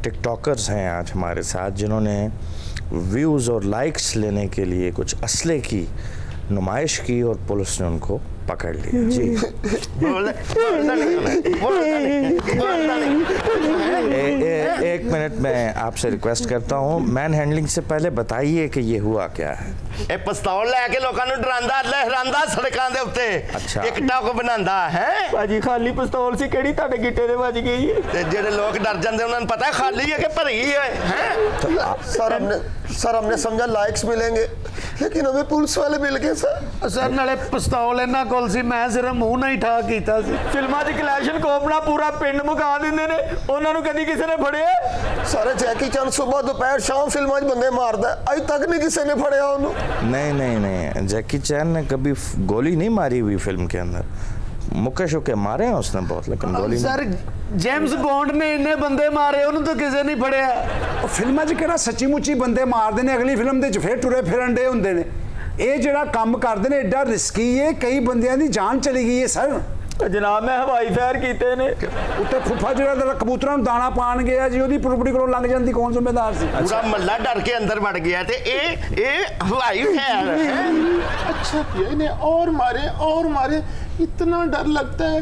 Speaker 8: टिकटॉकर्स हैं आज हमारे साथ जिन्होंने व्यूज़ और लाइक्स लेने के लिए कुछ असले की नुमाइश की और पुलिस ने उनको पकड़ लिया। जी एक मिनट मैं आपसे रिक्वेस्ट करता हूँ, मैन हैंडलिंग से पहले बताइए कि ये हुआ क्या है।
Speaker 5: ਇਹ ਪਿਸਤੌਲ ਲੈ ਕੇ ਲੋਕਾਂ ਨੂੰ ਡਰਾਉਂਦਾ ਲਹਿਰਾਉਂਦਾ ਸੜਕਾਂ ਦੇ ਉੱਤੇ ਟਿਕਟੌਕ ਬਣਾਉਂਦਾ ਹੈ
Speaker 4: ਭਾਜੀ ਖਾਲੀ ਪਿਸਤੌਲ ਸੀ, ਕਿਹੜੀ ਤੁਹਾਡੇ ਗਿੱਟੇ ਦੇ ਵੱਜ ਗਈ
Speaker 5: ਤੇ ਜਿਹੜੇ ਲੋਕ ਡਰ ਜਾਂਦੇ ਉਹਨਾਂ ਨੂੰ ਪਤਾ ਖਾਲੀ ਹੈ ਕਿ ਭਰੀ ਹੈ
Speaker 6: सर हमने समझा लाइक्स मिलेंगे लेकिन हमें पुलिस वाले मिल गए सर नाले पिस्तौल इन्हां कोल सी, मैं सिर्फ मुंह नहीं ठा कीता सी।
Speaker 4: ਫਿਲਮਾਂ 'ਚ ਕਲੈਸ਼ਨ ਕੋਪਣਾ ਪੂਰਾ ਪਿੰਡ ਮੁਕਾ ਦਿੰਦੇ ਨੇ, ਉਹਨਾਂ ਨੂੰ ਕਦੀ ਕਿਸੇ ਨੇ ਫੜਿਆ?
Speaker 6: सारे जैकी चैन सुबह दोपहर शाम फिल्मों में बंदे मारदा, अज तक नहीं किसी ने फड़िया उन्होंने।
Speaker 8: नहीं, जैकी चैन ने कभी गोली नहीं मारी हुई फिल्म के अंदर, मुक्के शुक्के मारे हैं उसने बहुत, लेकिन गोली
Speaker 6: सर जेम्स बॉन्ड ने इन्ने बंदे मारे उन्होंने तो किसी नहीं फड़िया।
Speaker 3: फिल्मां 'ਚ किहड़ा सच्ची मुच्ची बंदे मारदे ने, अगली फिल्म दे फिर टुरे फिरन डे हुंदे ने। ये जिहड़ा काम करदे ने एडा रिस्की है, कई बंदियां दी जान चली गई है सर।
Speaker 4: जनाब मैं हवाई फायर कीते ने,
Speaker 3: उत्ते फुफा जिहड़ा कबूतरां नूं दाना पाण गया जी, ओदी प्रोपर्टी कोलों लंघ जांदी, कौन जिम्मेदार सी?
Speaker 5: पूरा महल्ला डर के अंदर वड़ गया ते ए हवाई फायर है।
Speaker 9: अच्छा किया इन्हें और मारे, इतना डर लगता है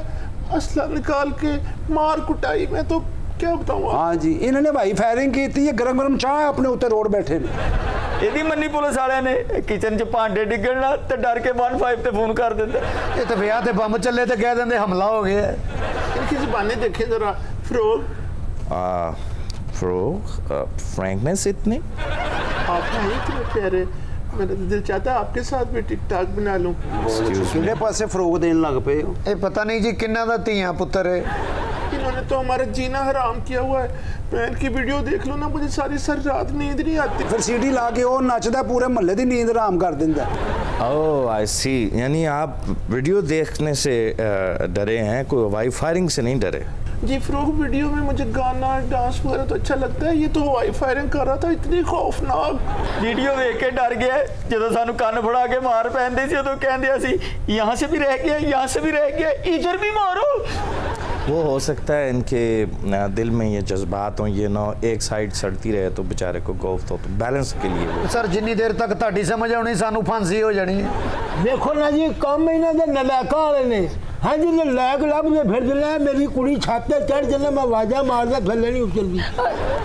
Speaker 9: असला निकाल के मार कुटाई में, तो क्या बताऊँ।
Speaker 3: हाँ जी, इन्होंने भाई फायरिंग की थी, गरम गरम चाह अपने उत्ते रोड बैठे ने।
Speaker 4: ਇਹਦੀ ਮੰਨੀ ਪੁਲਿਸ ਵਾਲਿਆਂ ਨੇ ਕਿਚਨ 'ਚ ਭਾਂਡੇ ਡਿੱਗਣ ਨਾਲ ਤੇ ਡਰ ਕੇ 15 ਤੇ ਫੋਨ ਕਰ ਦਿੰਦੇ।
Speaker 6: ਇਹ ਤਾਂ ਵਿਆਹ ਤੇ ਬੰਬ ਚੱਲੇ ਤੇ ਕਹਿ ਦਿੰਦੇ ਹਮਲਾ ਹੋ ਗਿਆ।
Speaker 9: इनकी ज़बानें देखें जरा।
Speaker 8: फ्रोग फ्रैंकनेस इतनी
Speaker 9: आप नहीं इतने प्यारे, मेरा दिल चाहता है आपके साथ भी टिकटॉक बना लूं।
Speaker 3: किहड़े पासे फरोग देन लग पे?
Speaker 6: ਇਹ पता नहीं जी किन्ना दा ਧੀਆਂ पुत्तर है।
Speaker 9: इन्होंने तो हमारा जीना हराम किया हुआ है। मैं इनकी वीडियो देख लो ना, मुझे सारी रात नींद नहीं आती।
Speaker 3: फिर सीडी ला के वो नचदा, पूरे महल्ले दी नींद हराम कर दिंदा।
Speaker 8: ओह आई सी, यानी आप वीडियो देखने से डरे हैं, कोई हवाई फायरिंग से नहीं डरे?
Speaker 9: जी फ्रोग वीडियो में मुझे गाना डांस वगैरह तो अच्छा लगता है, ये तो हवाई फायरिंग कर रहा था, इतनी खौफनाक।
Speaker 4: वीडियो देख के डर गया, ਜਦੋਂ ਸਾਨੂੰ ਕੰਨ ਫੜਾ ਕੇ ਮਾਰ ਪੈਂਦੇ ਸੀ ਉਦੋਂ ਕਹਿੰਦੇ ਸੀ यहाँ से भी रह गया, यहाँ से भी रह गया, इधर भी मारो।
Speaker 8: वो हो सकता है इनके दिल में ये जज्बात हों, ये ना एक साइड सड़ती रहे तो बेचारे को गोफ्त हो, तो बैलेंस के लिए वो।
Speaker 6: सर जिन्नी देर तक ਤੁਹਾਡੀ समझ आनी सानू फांसी हो जानी है।
Speaker 10: देखो ना जी, काम इन्हां दे नलायका वाले ने। हाँ जी, नलायक लभदे फिरदे, मेरी कुड़ी छत ते चढ़ जाना, मैं आवाज़ा मारदा थल्ले नहीं उतरदी।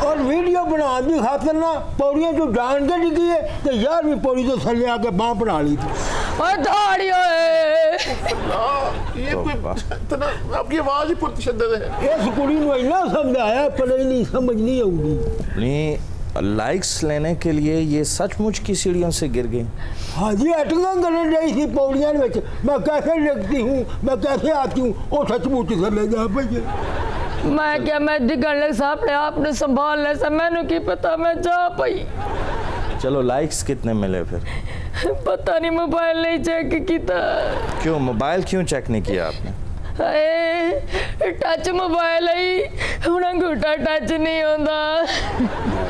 Speaker 10: और वीडियो बनाने की खातर ना पौड़ियां जो जान के डिगी है तो 11वीं पौड़ी तो थल्ले आके बांह पड़ा ली थी।
Speaker 9: ये कोई इतना आपकी आवाज़ ही पुरतशद्दद है।
Speaker 10: इस कुड़ी को इतना समझाया पर नहीं समझ नहीं आऊगी।
Speaker 8: नहीं, लाइक्स लेने के लिए ये सचमुच की सीढ़ियों से गिर गई?
Speaker 10: हाँ जी, अटका कर रही थी पौड़ियां में, मैं कैसे लगती हूँ, मैं कैसे आती हूँ, वो सचमुच से ले जा पाई।
Speaker 7: मैं क्या, मैं डिगन लग सापने आपने संभालने से मैंने की पता मैं जा पाई।
Speaker 8: चलो लाइक्स कितने मिले फिर?
Speaker 7: पता नहीं, मोबाइल नहीं चेक किया।
Speaker 8: क्यों मोबाइल क्यों चेक नहीं किया आपने?
Speaker 7: टच मोबाइल है, हुण अंगूठा टच नहीं होता।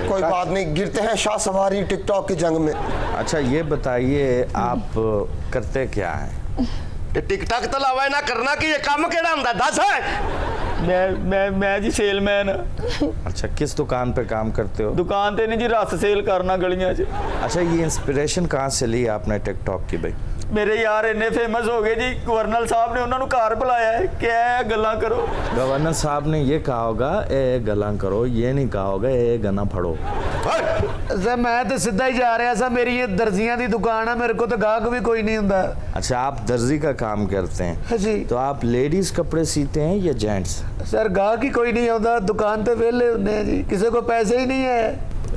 Speaker 6: कोई बात नहीं, गिरते हैं शाह सवारी टिकटॉक की जंग में।
Speaker 8: अच्छा ये बताइए आप करते क्या हैं?
Speaker 5: टिकटॉक तो अलावा ना करना कि ये काम केड़ा हुंदा दस है।
Speaker 4: मैं जी सेलमैन।
Speaker 8: अच्छा किस दुकान पे काम करते हो?
Speaker 4: दुकान ते नहीं जी, रस सेल करना गलियां च।
Speaker 8: अच्छा ये इंस्पिरेशन कहाँ से ली आपने टिकटॉक की भाई?
Speaker 4: मेरे यार इन्ने फेमस हो गए जी, गवर्नर साहब ने उन्होंने घर बुलाया है, क्या गल्लां करो।
Speaker 8: गवर्नर साहब ने ये कहा होगा ए गल्लां करो, ये नहीं कहा होगा ए गन्ना फड़ो।
Speaker 6: सर मैं तो सीधा ही जा रहा था, मेरी ये दर्जियां दी दुकान है, मेरे को तो गाहक भी कोई नहीं होता।
Speaker 8: अच्छा आप दर्जी का काम करते हैं
Speaker 6: जी?
Speaker 8: तो आप लेडीज कपड़े सीते हैं या जेंट्स?
Speaker 6: सर गाहक ही कोई नहीं होता, दुकान पे वेले होने जी, किसी को पैसे ही नहीं है।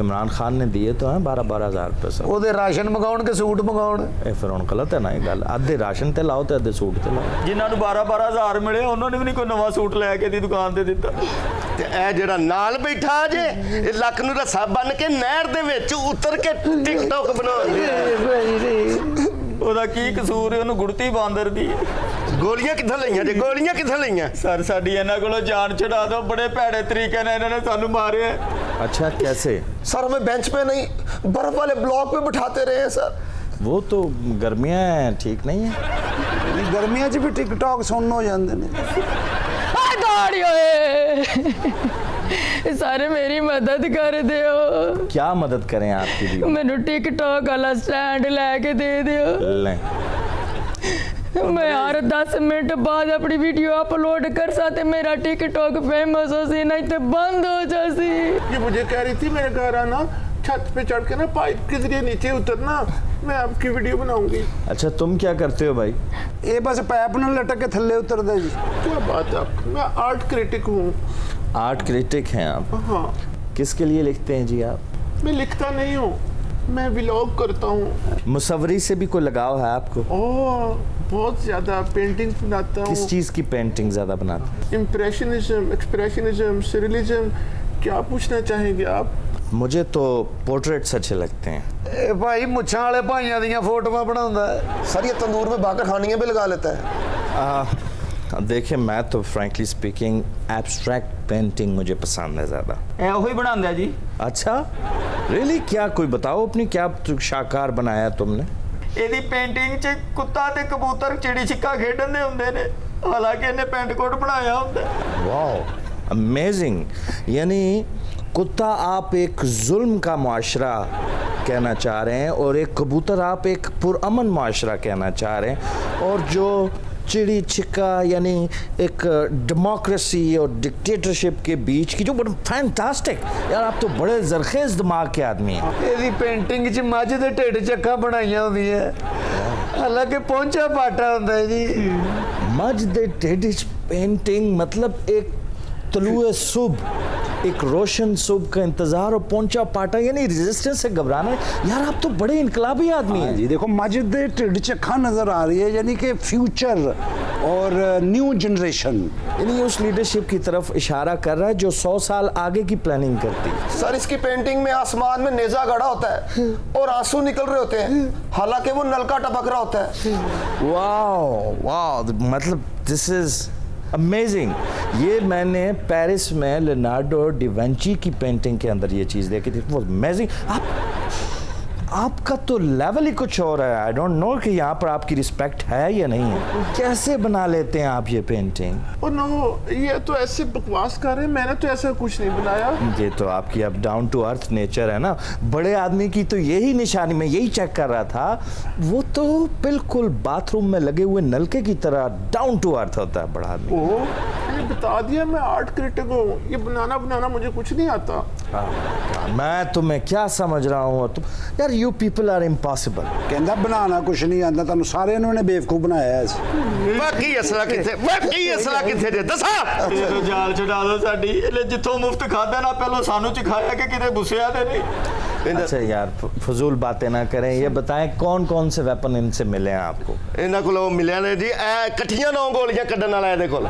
Speaker 8: इमरान खान ने दिए तो हैं 12-12 हज़ार रुपये सब।
Speaker 6: वो राशन मंगाउण के सूट मंगाउण
Speaker 8: फिर हुण गलत है ना ये गल, अद्धे राशन ते लाओ ते अद्धे सूट ते लाओ।
Speaker 4: जिन्होंने 12-12 हज़ार मिले उन्होंने भी नहीं कोई नवा सूट लैके दी दुकान ते दिता।
Speaker 5: ते ए जेड़ा नाल बैठा जे ए लक नूं रस्सा बन के नहर दे विच उतर के टिकटॉक बनाउंदे।
Speaker 4: ਉਹਦਾ ਕੀ ਕਸੂਰ ਹੈ, ਉਹਨੂੰ ਗੁੜਤੀ ਬਾਂਦਰ ਦੀ।
Speaker 5: ਗੋਲੀਆਂ ਕਿੱਥੋਂ ਲਈਆਂ ਜੇ? ਗੋਲੀਆਂ ਕਿੱਥੋਂ ਲਈਆਂ?
Speaker 4: ਸਰ ਸਾਡੀ ਇਹਨਾਂ ਕੋਲੋਂ ਜਾਨ ਛੁਡਾ ਦਿਓ, ਬੜੇ ਭੈੜੇ ਤਰੀਕੇ ਨਾਲ ਇਹਨਾਂ ਨੇ ਸਾਨੂੰ मारे।
Speaker 8: अच्छा कैसे?
Speaker 5: सर हमें बेंच पे नहीं, बर्फ वाले ब्लॉक पे बिठाते रहे हैं सर।
Speaker 8: वो तो गर्मियाँ हैं, ठीक नहीं है?
Speaker 3: गर्मियाँ च भी टिकटॉक सुन हो जाते हैं।
Speaker 7: सारे मेरी मदद कर दियो।
Speaker 8: क्या मदद करें आपकी भी?
Speaker 7: मैनू टिकटॉक वाला स्टैंड लेके दे दियो।
Speaker 8: लें।
Speaker 7: मैं हर 10 मिनट बाद अपनी वीडियो अपलोड कर सकते, मेरा टिकटॉक फेमस हो सी, नहीं तो बंद हो जासी।
Speaker 9: ये मुझे कह रही थी मेरे घर आना, छत पे चढ़ के ना पाइप के जरिए नीचे उतरना, मैं आपकी वीडियो बनाऊंगी।
Speaker 8: अच्छा तुम क्या करते हो भाई?
Speaker 3: ये बस पैप न लटक के थल्ले उतर दे जी।
Speaker 9: क्या बात है आपकी, मैं आर्ट क्रिटिक हूँ।
Speaker 8: आर्ट क्रिटिक हैं आप?
Speaker 9: हाँ।
Speaker 8: किसके लिए लिखते हैं जी आप?
Speaker 9: मैं लिखता नहीं हूँ, मैं व्लॉग करता हूँ।
Speaker 8: मुसव्वरी से भी कोई लगाव है आपको?
Speaker 9: ओह बहुत ज़्यादा, पेंटिंग बनाता हूँ।
Speaker 8: किस चीज़ की पेंटिंग ज़्यादा बनाते हैं?
Speaker 9: इम्प्रेशनिज्म, एक्सप्रेशनिज्म, सरियलिज्म, क्या पूछना चाहेंगे आप?
Speaker 8: मुझे तो पोर्ट्रेट्स अच्छे लगते हैं।
Speaker 3: भाई मुच्छां वाले भाइयों दी फोटोआं बनाउंदा है।
Speaker 5: सर ये तंदूर में बाकर खानियां भी लगा लेता है।
Speaker 8: देखिए मैं तो फ्रैंकली स्पीकिंग एब्स्ट्रैक्ट पेंटिंग मुझे पसंद है ज़्यादा।
Speaker 4: ਇਹੋ ਹੀ ਬਣਾਉਂਦਾ जी।
Speaker 8: अच्छा रियली? क्या कोई बताओ अपनी, क्या शाकार बनाया तुमने?
Speaker 4: ਇਹਦੀ पेंटिंग 'ਚ ਕੁੱਤਾ ਤੇ ਕਬੂਤਰ ਚਿੜੀ ਛਿੱਕਾ ਖੇਡਣ ਦੇ ਹੁੰਦੇ ਨੇ, ਹਾਲਾਂਕਿ ਇਹਨੇ ਪੈਂਟ ਕੋਟ ਬਣਾਇਆ ਹੁੰਦਾ।
Speaker 8: वाह अमेजिंग। यानी कुत्ता आप एक जुल्म का मुआशरा कहना चाह रहे हैं और एक कबूतर आप एक पुरअमन मुआशरा कहना चाह रहे हैं, और जो चिड़ी छिक्का यानी एक डेमोक्रेसी और डिक्टेटरशिप के बीच की जो बड़ा फैंटास्टिक। यार आप तो बड़े जरखेज दिमाग के आदमी हैं।
Speaker 3: ਇਹਦੀ पेंटिंग च मझ ਦੇ ਢਿੱਡ ਚੱਕਾ ਬਣਾਈਆਂ ਹੁੰਦੀਆਂ, ਹਾਲਾਂਕਿ ਪਹੁੰਚਾ ਪਾਟਾ ਹੁੰਦਾ ਜੀ।
Speaker 8: मझ दे ढिड च पेंटिंग मतलब एक तलुए सुबह, एक रोशन सुबह का इंतजार और पहुंचा पाटा, यानी रेजिस्टेंस से घबराना। यार आप तो बड़े इनकलाबी आदमी हैं
Speaker 3: जी। देखो मझ दे ढिड च अखां नजर आ रही है, यानी कि फ्यूचर और न्यू जनरेशन,
Speaker 8: यानी उस लीडरशिप की तरफ इशारा कर रहा है जो 100 साल आगे की प्लानिंग करती है।
Speaker 5: सर इसकी पेंटिंग में आसमान में नेजा गड़ा होता है और आंसू निकल रहे होते हैं, हालांकि वो नलका टपक रहा होता है।
Speaker 8: वाह वाह, मतलब दिस इज अमेजिंग। ये मैंने पेरिस में लियोनार्डो डिवेंची की पेंटिंग के अंदर ये चीज़ देखी थी, वो अमेजिंग। आपका तो लेवल ही कुछ और है। आई डोंट नो कि यहाँ पर आपकी रिस्पेक्ट है या नहीं है। कैसे बना लेते हैं आप ये पेंटिंग?
Speaker 9: ओ नो, ये तो ऐसे बकवास कर रहे हैं, मैंने तो ऐसा कुछ नहीं बनाया।
Speaker 8: ये तो आपकी अब डाउन टू अर्थ नेचर है ना। बड़े आदमी की तो यही निशानी, मैं यही चेक कर रहा था, वो तो बिल्कुल बाथरूम में लगे हुए नलके की तरह डाउन टू अर्थ होता है बड़ा आदमी।
Speaker 9: मैंने बता दिया मैं आर्ट क्रिटिक हूँ, ये बनाना मुझे कुछ नहीं आता।
Speaker 8: मैं तुम्हें क्या समझ रहा हूँ, तुम यार यू पीपल आर इम्पॉसिबल।
Speaker 3: कहता बनाना कुछ नहीं आता, तुम सारे इन्होंने बेवकूफ बनाया है।
Speaker 5: बाकी असला किथे जे दसा
Speaker 4: ਇਹ ਤੋਂ ਜਾਲ ਛੁਡਾ ਦਿਓ ਸਾਡੀ। ਇਹਨੇ ਜਿੱਥੋਂ ਮੁਫਤ ਖਾਦਾ ਨਾ, ਪਹਿਲਾਂ ਸਾਨੂੰ ਚਖਾਇਆ ਕਿ ਕਿਤੇ ਗੁੱਸਿਆ ਤੇ नहीं।
Speaker 8: अच्छा यार फजूल बातें ना करें, ये बताएं कौन कौन से वेपन इनसे मिले हैं आपको?
Speaker 5: ਇਹਨਾਂ ਕੋਲੋਂ ਮਿਲਿਆ ਨੇ ਜੀ ਇਕੱਠੀਆਂ 9 ਗੋਲੀਆਂ ਕੱਢਣ ਵਾਲਾ ਇਹਦੇ ਕੋਲ।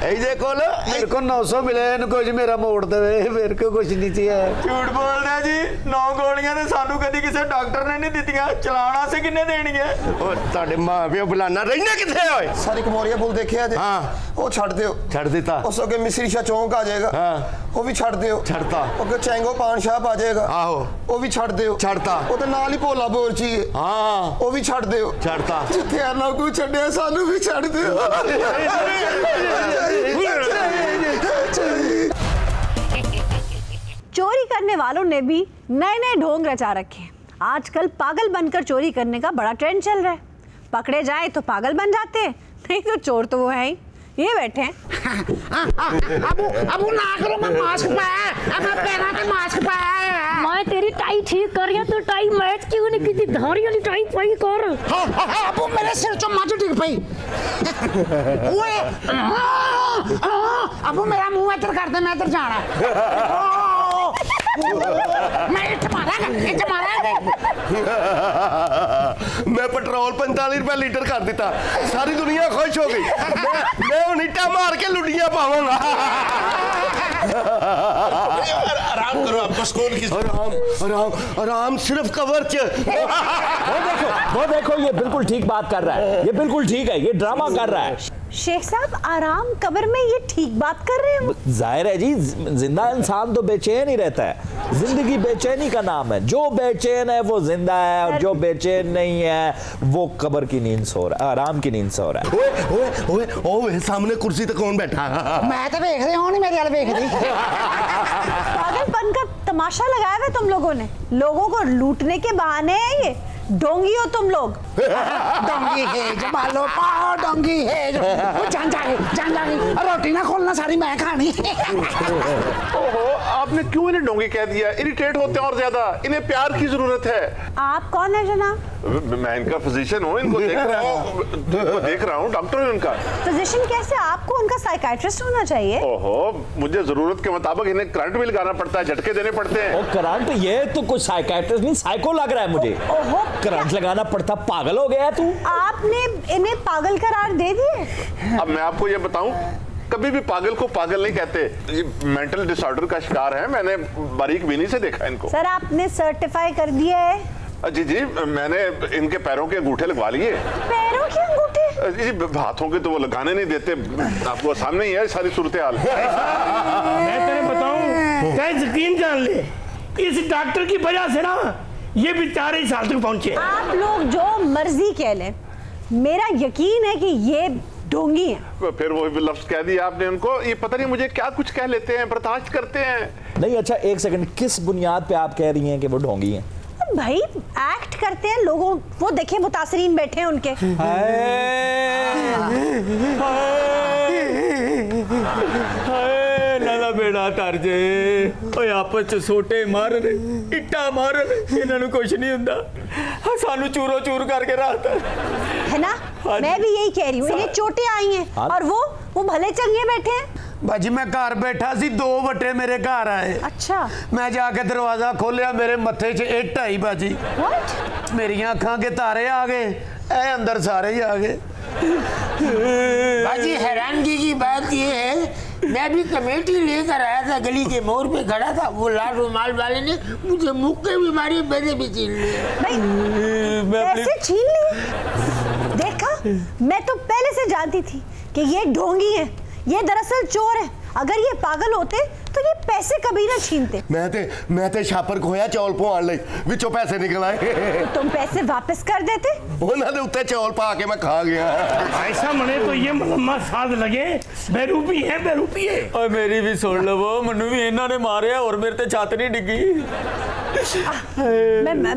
Speaker 5: ਇਹਦੇ ਕੋਲ
Speaker 3: मेरे को 900 मिले, इनको जी मेरा मोड़ दे, मेरे को कुछ नहीं चाहिए।
Speaker 4: ਝੂਠ ਬੋਲਦਾ ਜੀ। 9 ਗੋਲੀਆਂ ਤੇ ਸਾਨੂੰ ਕਦੀ ਕਿਸੇ ਡਾਕਟਰ ਨੇ ਨਹੀਂ ਦਿੱਤੀਆਂ, ਚਲਾਉਣ ਵਾਸਤੇ ਕਿੰਨੇ ਦੇਣਗੇ?
Speaker 5: ਉਹ ਤੁਹਾਡੇ ਮਾਂ ਪਿਓ ਬੁਲਾਣਾ ਰਹਿਣਾ ਕਿੱਥੇ ਓਏ? ਸਾਰੀ ਕਮੋਰੀਆ ਪੁੱਲ ਦੇਖਿਆ ਜੇ? ਹਾਂ ਉਹ ਛੱਡ ਦਿਓ। ਛੱਡ ਦਿੱਤਾ। ਉਸ ਅੱਗੇ ਮਿਸਰੀ ਸ਼ਾ ਚੌਂਕ ਆ ਜਾਏਗਾ। ਹਾਂ ਉਹ ਵੀ ਛੱਡ ਦਿਓ। ਛੱਡਤਾ। ਅੱਗੇ ਚੈਂਗੋ ਪਾਨ ਸ਼ਾਪ ਆ ਜਾਏਗਾ। ਆਹੋ ਉਹ ਵੀ ਛੱਡ ਦਿਓ। ਛੱਡਤਾ। ਉਹਦੇ ਨਾਲ ਹੀ ਭੋਲਾ ਬੋਰਚੀ ਹੈ। ਹਾਂ ਉਹ ਵੀ ਛੱਡ ਦਿਓ। ਛੱਡਤਾ। ਜਿੱਥੇ ਅੱਲਾ ਕੋਈ ਛੱਡਿਆ ਸਾਨੂੰ ਵੀ ਛੱਡ ਦਿਓ।
Speaker 1: चोरी करने वालों ने भी नए नए ढोंग रचा रखे हैं। आजकल पागल बनकर चोरी करने का बड़ा ट्रेंड चल रहा है। पकड़े जाए तो पागल बन जाते हैं, नहीं तो चोर तो वो है ही। ये बैठे हैं।
Speaker 11: अबू ना करो, मैं मास्क पाया, अब मैं पैरों पे मास्क पाया।
Speaker 7: मैं तेरी टाई ठीक कर रही, तो टाई मैच क्यों नहीं की? धारी वाली टाई पाई कर।
Speaker 11: अबू मेरे सिर चो माजू डिग पई। ओए अबू मेरा मुंह इधर कर दे, मैं इधर जाना। मैं इट मारा।
Speaker 5: मैं पेट्रोल 45 रुपए लीटर कर दिता, सारी दुनिया खुश हो गई। मैं इटा मार के लुटियां पावांगा। आराम करो, आपको सुकून की
Speaker 6: आराम आराम आराम सिर्फ कवर च।
Speaker 8: वो देखो ये बिल्कुल ठीक बात कर रहा है, ये बिल्कुल ठीक है, ये ड्रामा कर रहा है।
Speaker 1: शेख साहब आराम कब्र में, ये ठीक बात कर रहे हैं?
Speaker 8: जाहिर है जी, जिंदा इंसान तो बेचैन ही रहता है, जिंदगी बेचैनी का नाम है। जो बेचैन है वो जिंदा है, और जो बेचैन नहीं है वो कब्र की नींद सो रहा है, आराम की नींद सो रहा है।
Speaker 5: ओए ओए सामने कुर्सी पे कौन बैठा?
Speaker 11: मैं तो देख रही हूं, नहीं मेरी वाल देख रही।
Speaker 1: पागलपन का तमाशा लगाया हुआ तुम लोगों ने, लोगों को लूटने के बहाने हैं ये। डोंगी हो तुम लोग।
Speaker 11: डोंगी है जो मालो पाओ, डोंगी है जो जान जागी रोटी ना खोलना, सारी मैं खानी।
Speaker 9: ओहो, आपने क्यों इन्हें डोंगी कह दिया? इरिटेट होते हैं और ज्यादा, इन्हें प्यार की जरूरत है।
Speaker 1: आप कौन है जनाब?
Speaker 9: मैं इनका फिजिशियन हूँ, इनको देख रहा हूँ, डॉक्टर हूँ इनका।
Speaker 1: फिजिशियन कैसे? आपको उनका साइकाइट्रिस्ट होना चाहिए।
Speaker 9: ओहो, मुझे जरूरत के मुताबिक इन्हें करंट भी लगाना पड़ता है, झटके देने पड़ते हैं।
Speaker 8: करंट? ये तो कुछ साइकाइट्रिस्ट नहीं, साइको लग रहा है मुझे।
Speaker 1: ओहो,
Speaker 8: करंट लगाना पड़ता? पागल हो गया तू?
Speaker 1: आपने इन्हें पागल करार दे दिए।
Speaker 9: अब मैं आपको ये बताऊं, कभी भी पागल को पागल नहीं कहते, ये मेंटल डिसऑर्डर का शिकार है। मैंने बारीक बीनी से देखा इनको।
Speaker 1: सर आपने सर्टिफाई कर दिया है?
Speaker 9: जी जी, मैंने इनके पैरों के अंगूठे लगवा लिए।
Speaker 1: पैरों के अंगूठे?
Speaker 9: जी, हाथों के तो वो लगाने नहीं देते, आपको सामने ही है सारी सूरत हाल।
Speaker 10: मैं तेरे बताऊं, चाहे यकीन जान ले, इस डॉक्टर की वजह से ना ये बेचारे इस हाल तक पहुंचे।
Speaker 1: आप लोग जो मर्जी कह लें, मेरा यकीन है कि ये ढोंगी है।
Speaker 9: फिर वो लफ्ज कह दिया आपने उनको, ये पता नहीं मुझे क्या कुछ कह लेते हैं, बर्दाश्त करते हैं।
Speaker 8: नहीं अच्छा, एक सेकंड, किस बुनियाद पे आप कह रही हैं कि वो ढोंगी हैं?
Speaker 1: भाई एक्ट करते हैं लोगों, वो देखे मुतासरीन बैठे हैं उनके।
Speaker 4: नाला बेड़ा तर जे, ओए आपस च सोटे मारन, इट्टा मारन, इन्हां नूं कुछ नहीं हुंदा, सानू चूरो चूर करके रखता
Speaker 1: है ना। मैं भी यही कह रही हूँ, इन्हें चोटें आई हैं और वो भले चंगे बैठे हैं।
Speaker 6: बाजी मैं घर बैठा सी, 2 बटे मेरे घर आए।
Speaker 1: अच्छा।
Speaker 6: मैं जाके दरवाजा खोलिया, मेरे मत्थे च इट आई बाजी।
Speaker 1: What?
Speaker 6: मेरी अखां के तारे आ गए, ए अंदर सारे ही आ गए।
Speaker 11: बाजी हैरानगी की बात ये है, मैं भी कमेटी लेकर आया था, गली के मोड़ पे खड़ा था, वो लाल रुमाल वाले ने मुझे मुक्के भी मारी, मैंने भी छीन लिए।
Speaker 1: पैसे छीन लिए? देखा, मैं तो पहले से जानती थी कि ये ढोंगी है, ये दरअसल चोर है। अगर ये पागल होते तो ये पैसे कभी ना छीनते।
Speaker 5: मैं ते छापर खोया चौल पवाण लई, विचों पैसे निकल आए।
Speaker 1: तो तुम पैसे वापस कर देते?
Speaker 5: उन्हां दे उत्ते चौल पा के मैं खा गया।
Speaker 10: ऐसा मने तो ये मलम्मा साध लगे, बेरूपी है, बेरूपी है।
Speaker 4: और मेरी भी सुन लो, मनु भी इन्हां ने मारे और मेरे ते छत नहीं डिगी।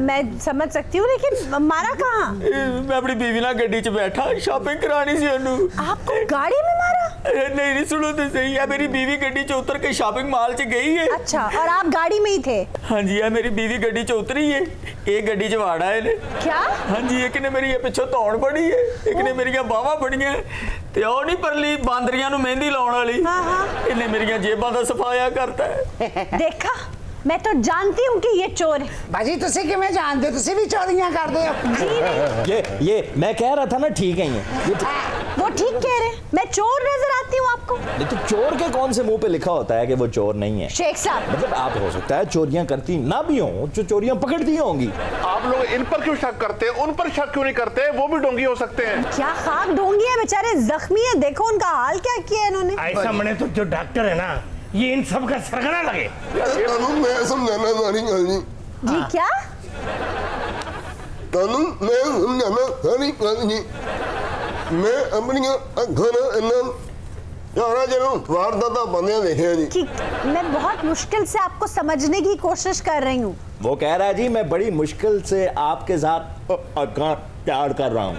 Speaker 1: मैं समझ सकती हूँ, लेकिन मारा कहाँ?
Speaker 4: मैं अपनी बीवी ना गड्डी च बैठा, शॉपिंग करानी सी ओनू।
Speaker 1: आपको गाड़ी में मारा?
Speaker 4: नहीं सुनो तो सही है, मेरी बीवी गड्डी च उतर के शॉपिंग मॉल च गई है।
Speaker 1: अच्छा, और आप गाड़ी में ही थे?
Speaker 4: हाँ जी, मेरी बीवी गड्डी च उतरी है, एक गड्डी च वाड़ा है ने।
Speaker 1: क्या?
Speaker 4: हाँ जी, एक ने मेरी पिछों तौड़ पड़ी है, एक ने मेरी बाहां फड़ियां, ते ओ नहीं परली बांदरियां नूं मेहंदी लाउण वाली, इन्हें मेरी जेबां दा सफाया करता है।
Speaker 1: देखा, मैं तो जानती हूँ कि ये चोर है।
Speaker 11: बाजी तुसी किवें जानदे, तुसी भी चोरियां करदे हो?
Speaker 1: जी नहीं।
Speaker 8: ये मैं कह रहा था ना, ठीक है ये
Speaker 1: वो ठीक कह रहे हैं, मैं चोर नजर आती हूँ आपको?
Speaker 8: नहीं तो चोर के कौन से मुंह पे लिखा होता है कि वो चोर नहीं है?
Speaker 1: शेख साहब,
Speaker 8: मतलब आप हो सकता है चोरियां करती ना भी हो, जो चोरियां पकड़ती होंगी।
Speaker 9: आप लोग इन पर क्यों शक करते हैं, उन पर शक क्यों नहीं करते? वो भी डोंगी हो सकते हैं।
Speaker 1: क्या खाक ढोंगी है, बेचारे जख्मी है, देखो उनका हाल क्या किया इन्होंने।
Speaker 10: ऐसा मने तो जो डॉक्टर है ना, ये इन सब का सरगना लगे।
Speaker 5: मैं समझाना सारी गल जी।
Speaker 1: जी क्या?
Speaker 5: मैं समझाना सारी गल जी। मैं अपनी अखर यारा जरूर वारदाता बंदे देखे जी।
Speaker 1: मैं बहुत मुश्किल से आपको समझने की कोशिश कर रही हूँ।
Speaker 8: वो कह रहा है जी, मैं बड़ी मुश्किल से आपके साथ प्यार कर रहा हूँ।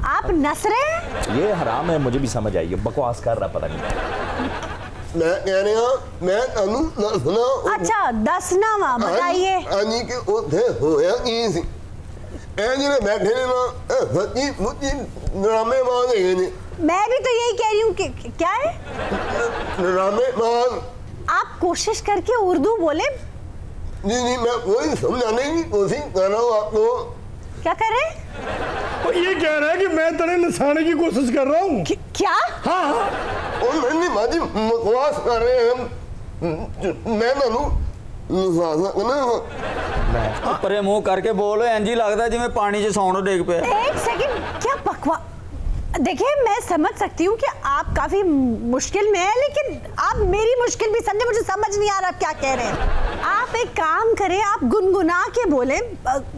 Speaker 1: आप नस रहे हैं?
Speaker 8: ये हराम है, मुझे भी समझ आई, बकवास कर रहा पता नहीं।
Speaker 5: मैं कह रहा हूँ, मैं तनु दसना।
Speaker 1: अच्छा, दसना बताइए।
Speaker 5: आनी के उठे होया की सी, ए जिन्हें बैठे ना सच्ची मुच्ची ड्रामे मान है।
Speaker 1: मैं भी तो यही कह रही हूँ कि क्या है
Speaker 5: ड्रामे मान।
Speaker 1: आप कोशिश करके उर्दू बोले।
Speaker 5: जी मैं वही समझाने की कोशिश कर रहा हूँ आपको।
Speaker 1: क्या कर रहे हैं?
Speaker 10: ये कह रहा है कि मैं तेरे नसाने की कोशिश कर रहा हूँ।
Speaker 1: क्या?
Speaker 10: हाँ
Speaker 5: नहीं माँ जी बकवास कर रहे हैं हम। मैं
Speaker 4: परे मुंह करके बोलो, इंज ही लगता जिवें पानी च सौण डिग पे।
Speaker 1: एक सेकंड, क्या बकवास? देखिए मैं समझ सकती हूँ कि आप काफी मुश्किल में हैं, लेकिन आप मेरी मुश्किल भी समझे। मुझे समझ नहीं आ रहा क्या कह रहे हैं आप। एक काम करें, आप गुनगुना के बोले।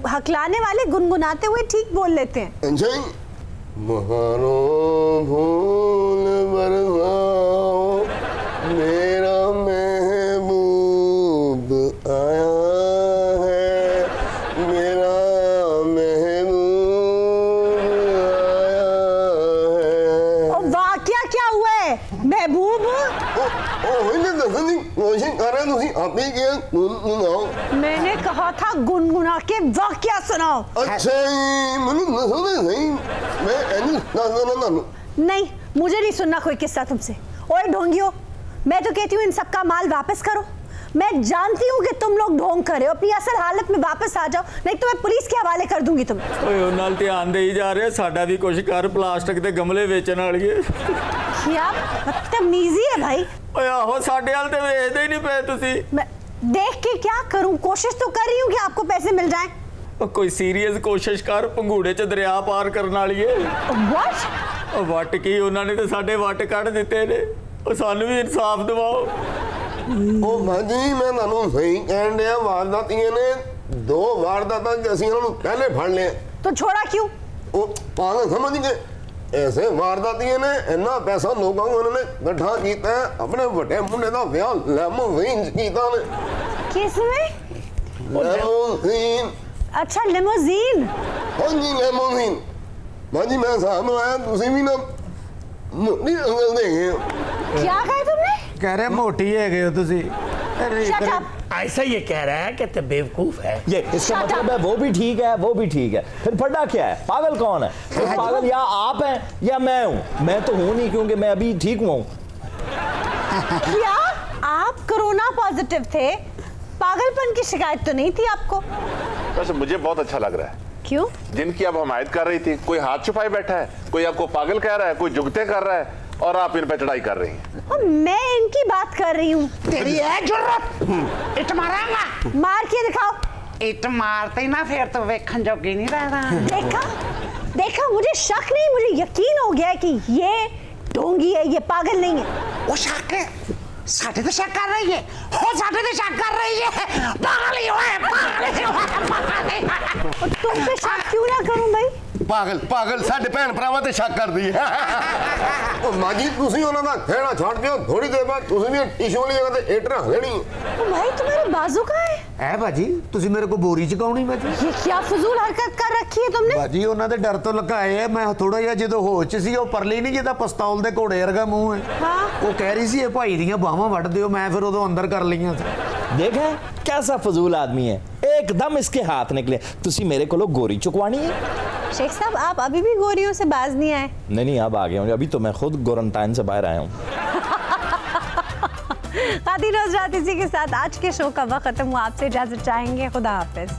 Speaker 1: हकलाने वाले गुनगुनाते हुए ठीक बोल लेते हैं।
Speaker 5: मेरा महबूब आया है, मेरा महबूब आया है।
Speaker 1: और वाकया क्या हुआ है महबूब? मैंने कहा था गुनगुना के वाकया सुनाओ।
Speaker 5: अच्छा
Speaker 1: नहीं, मुझे नहीं सुनना कोई किस्सा तुमसे। ओए ढोंगियो, मैं तो कहती हूँ इन सबका माल वापस करो। मैं जानती हूँ कि तुम लोग ढोंग कर रहे हो, अपनी असल हालत में वापस आ जाओ, नहीं तो मैं पुलिस के हवाले कर दूंगी तुम्हें।
Speaker 4: ओए नाल ध्यान दे ही जा रहे, साडा भी कुछ कर, प्लास्टिक के गमले बेचण वालीए।
Speaker 1: क्या बदतमीजी है भाई।
Speaker 4: ओए आहो, साडे वाल ते वेचदे ही नहीं पे तुसी।
Speaker 1: मैं देख के क्या करूं? कोशिश तो कर रही हूँ कि आपको पैसे मिल जाएं।
Speaker 4: कोई सीरियस कोशिश कर, पंगूड़े च दरिया पार करने वाली है।
Speaker 1: व्हाट?
Speaker 4: वट की उन्होंने तो साडे वट कढ़ दिते ने, सानू भी इंसाफ दिवाओ।
Speaker 5: ओ भाजी मैं ਤੁਹਾਨੂੰ सही कहन दिया, वारदातियां ने 2 वारदातां ਅਸੀਂ ਉਹਨਾਂ ਨੂੰ ਪਹਿਲੇ ਫੜ ਲਿਆ।
Speaker 1: तो छोड़ा क्यों?
Speaker 5: ओ पागल समझ गए, ऐसे वारदातियां ने इतना पैसा लोगों को उन्होंने इकट्ठा कीता है, अपने ਵੱਡੇ ਮੁੰਡੇ ਦਾ ਵਿਆਹ ਲੈਮੋਜ਼ੀਨ ਕੀਤਾ ਨੇ।
Speaker 1: किसमें?
Speaker 5: ਲੈਮੋਜ਼ੀਨ।
Speaker 1: अच्छा लिमोजीन।
Speaker 5: हाँ जी लेमोजीन। भाजी मैं साहब आया, तुसी भी ना मोटी अंगल देंगे।
Speaker 1: क्या कहा तुमने?
Speaker 6: कह रहे मोटी है गए हो तुसी।
Speaker 1: Shut up.
Speaker 6: ऐसा ये कह रहा है कि तो बेवकूफ है।
Speaker 8: ये इसका मतलब है वो भी ठीक है, वो भी ठीक है, फिर फटा क्या है? पागल कौन है? तो पागल या आप हैं या मैं हूँ। मैं तो हूँ नहीं, क्योंकि मैं अभी ठीक हुआ हूँ।
Speaker 1: क्या आप कोरोना पॉजिटिव थे? पागलपन की शिकायत तो नहीं थी आपको?
Speaker 9: वैसे मुझे बहुत अच्छा लग रहा है।
Speaker 1: क्यों?
Speaker 9: जिनकी आप हमायत कर रही थी, कोई हाथ छुपाए बैठा है, कोई आपको पागल कह रहा है, कोई जुगते कर रहा है, और आप इन पे चढ़ाई कर रही हैं।
Speaker 1: मैं इनकी बात कर रही हूँ।
Speaker 3: तेरी है जुर्रत, इट मारांगा।
Speaker 1: मार के दिखाओ।
Speaker 3: इट मारते ही ना फिर तो वेखन जोगी नहीं रहना।
Speaker 1: देखा देखा, मुझे शक नहीं, मुझे यकीन हो गया है कि ये ढोंगी है, ये पागल नहीं है।
Speaker 3: वो शक है, साढ़े तो शक कर रही है, हो साढ़े तो शक कर रही है, पागल ही है, पागल ही है।
Speaker 1: और तुम पे शक क्यों ना करूं भाई?
Speaker 5: पागल पागल साडे भैन भरावां ते शक कर दी है। ओ मां जी तुसी उन्हां दा खेड़ा छाड़ दियो, थोड़ी देर बाद तुसी भी टिश्यू वाली जगह ते इट रख लेनी।
Speaker 1: ओ भाई तुम्हारे बाजू कहाँ है?
Speaker 6: है बाजी, तुसी मेरे को बोरी चकाउणी बाजी।
Speaker 1: ये क्या फजूल हरकत कर रखी है तुमने?
Speaker 6: बाजी उन्हां दे डर तो लगाए है, मैं थोड़ा जिहा ਜਦੋਂ ਹੋਸ਼ ਚ ਸੀ ਉਹ ਪਰਲੀ ਨਹੀਂ ਜਿਹਦਾ ਪਿਸਤੌਲ ਦੇ ਘੋੜੇ ਵਰਗਾ ਮੂੰਹ ਹੈ।
Speaker 1: हाँ।
Speaker 6: ਉਹ ਕਹਿ ਰਹੀ ਸੀ ਇਹ ਭਾਈ ਦੀਆਂ ਬਾਹਾਂ ਵੱਢ ਦਿਓ, ਮੈਂ ਫਿਰ ਉਦੋਂ ਅੰਦਰ ਕਰ ਲਈਆਂ ਸੀ।
Speaker 8: देखा कैसा फजूल आदमी है, एकदम इसके हाथ निकले। तुसी मेरे को लोग गोरी चुकवानी है।
Speaker 1: शेख साहब आप अभी भी गोरियों से बाज नहीं आए?
Speaker 8: नहीं अब आ गया हूँ, अभी तो मैं खुद क्वारंटाइन से बाहर आया हूँ।
Speaker 1: खातिन हज़रात, इसी के साथ आज के शो का वक्त खत्म हुआ। आपसे इजाजत चाहेंगे। खुदा हाफिज।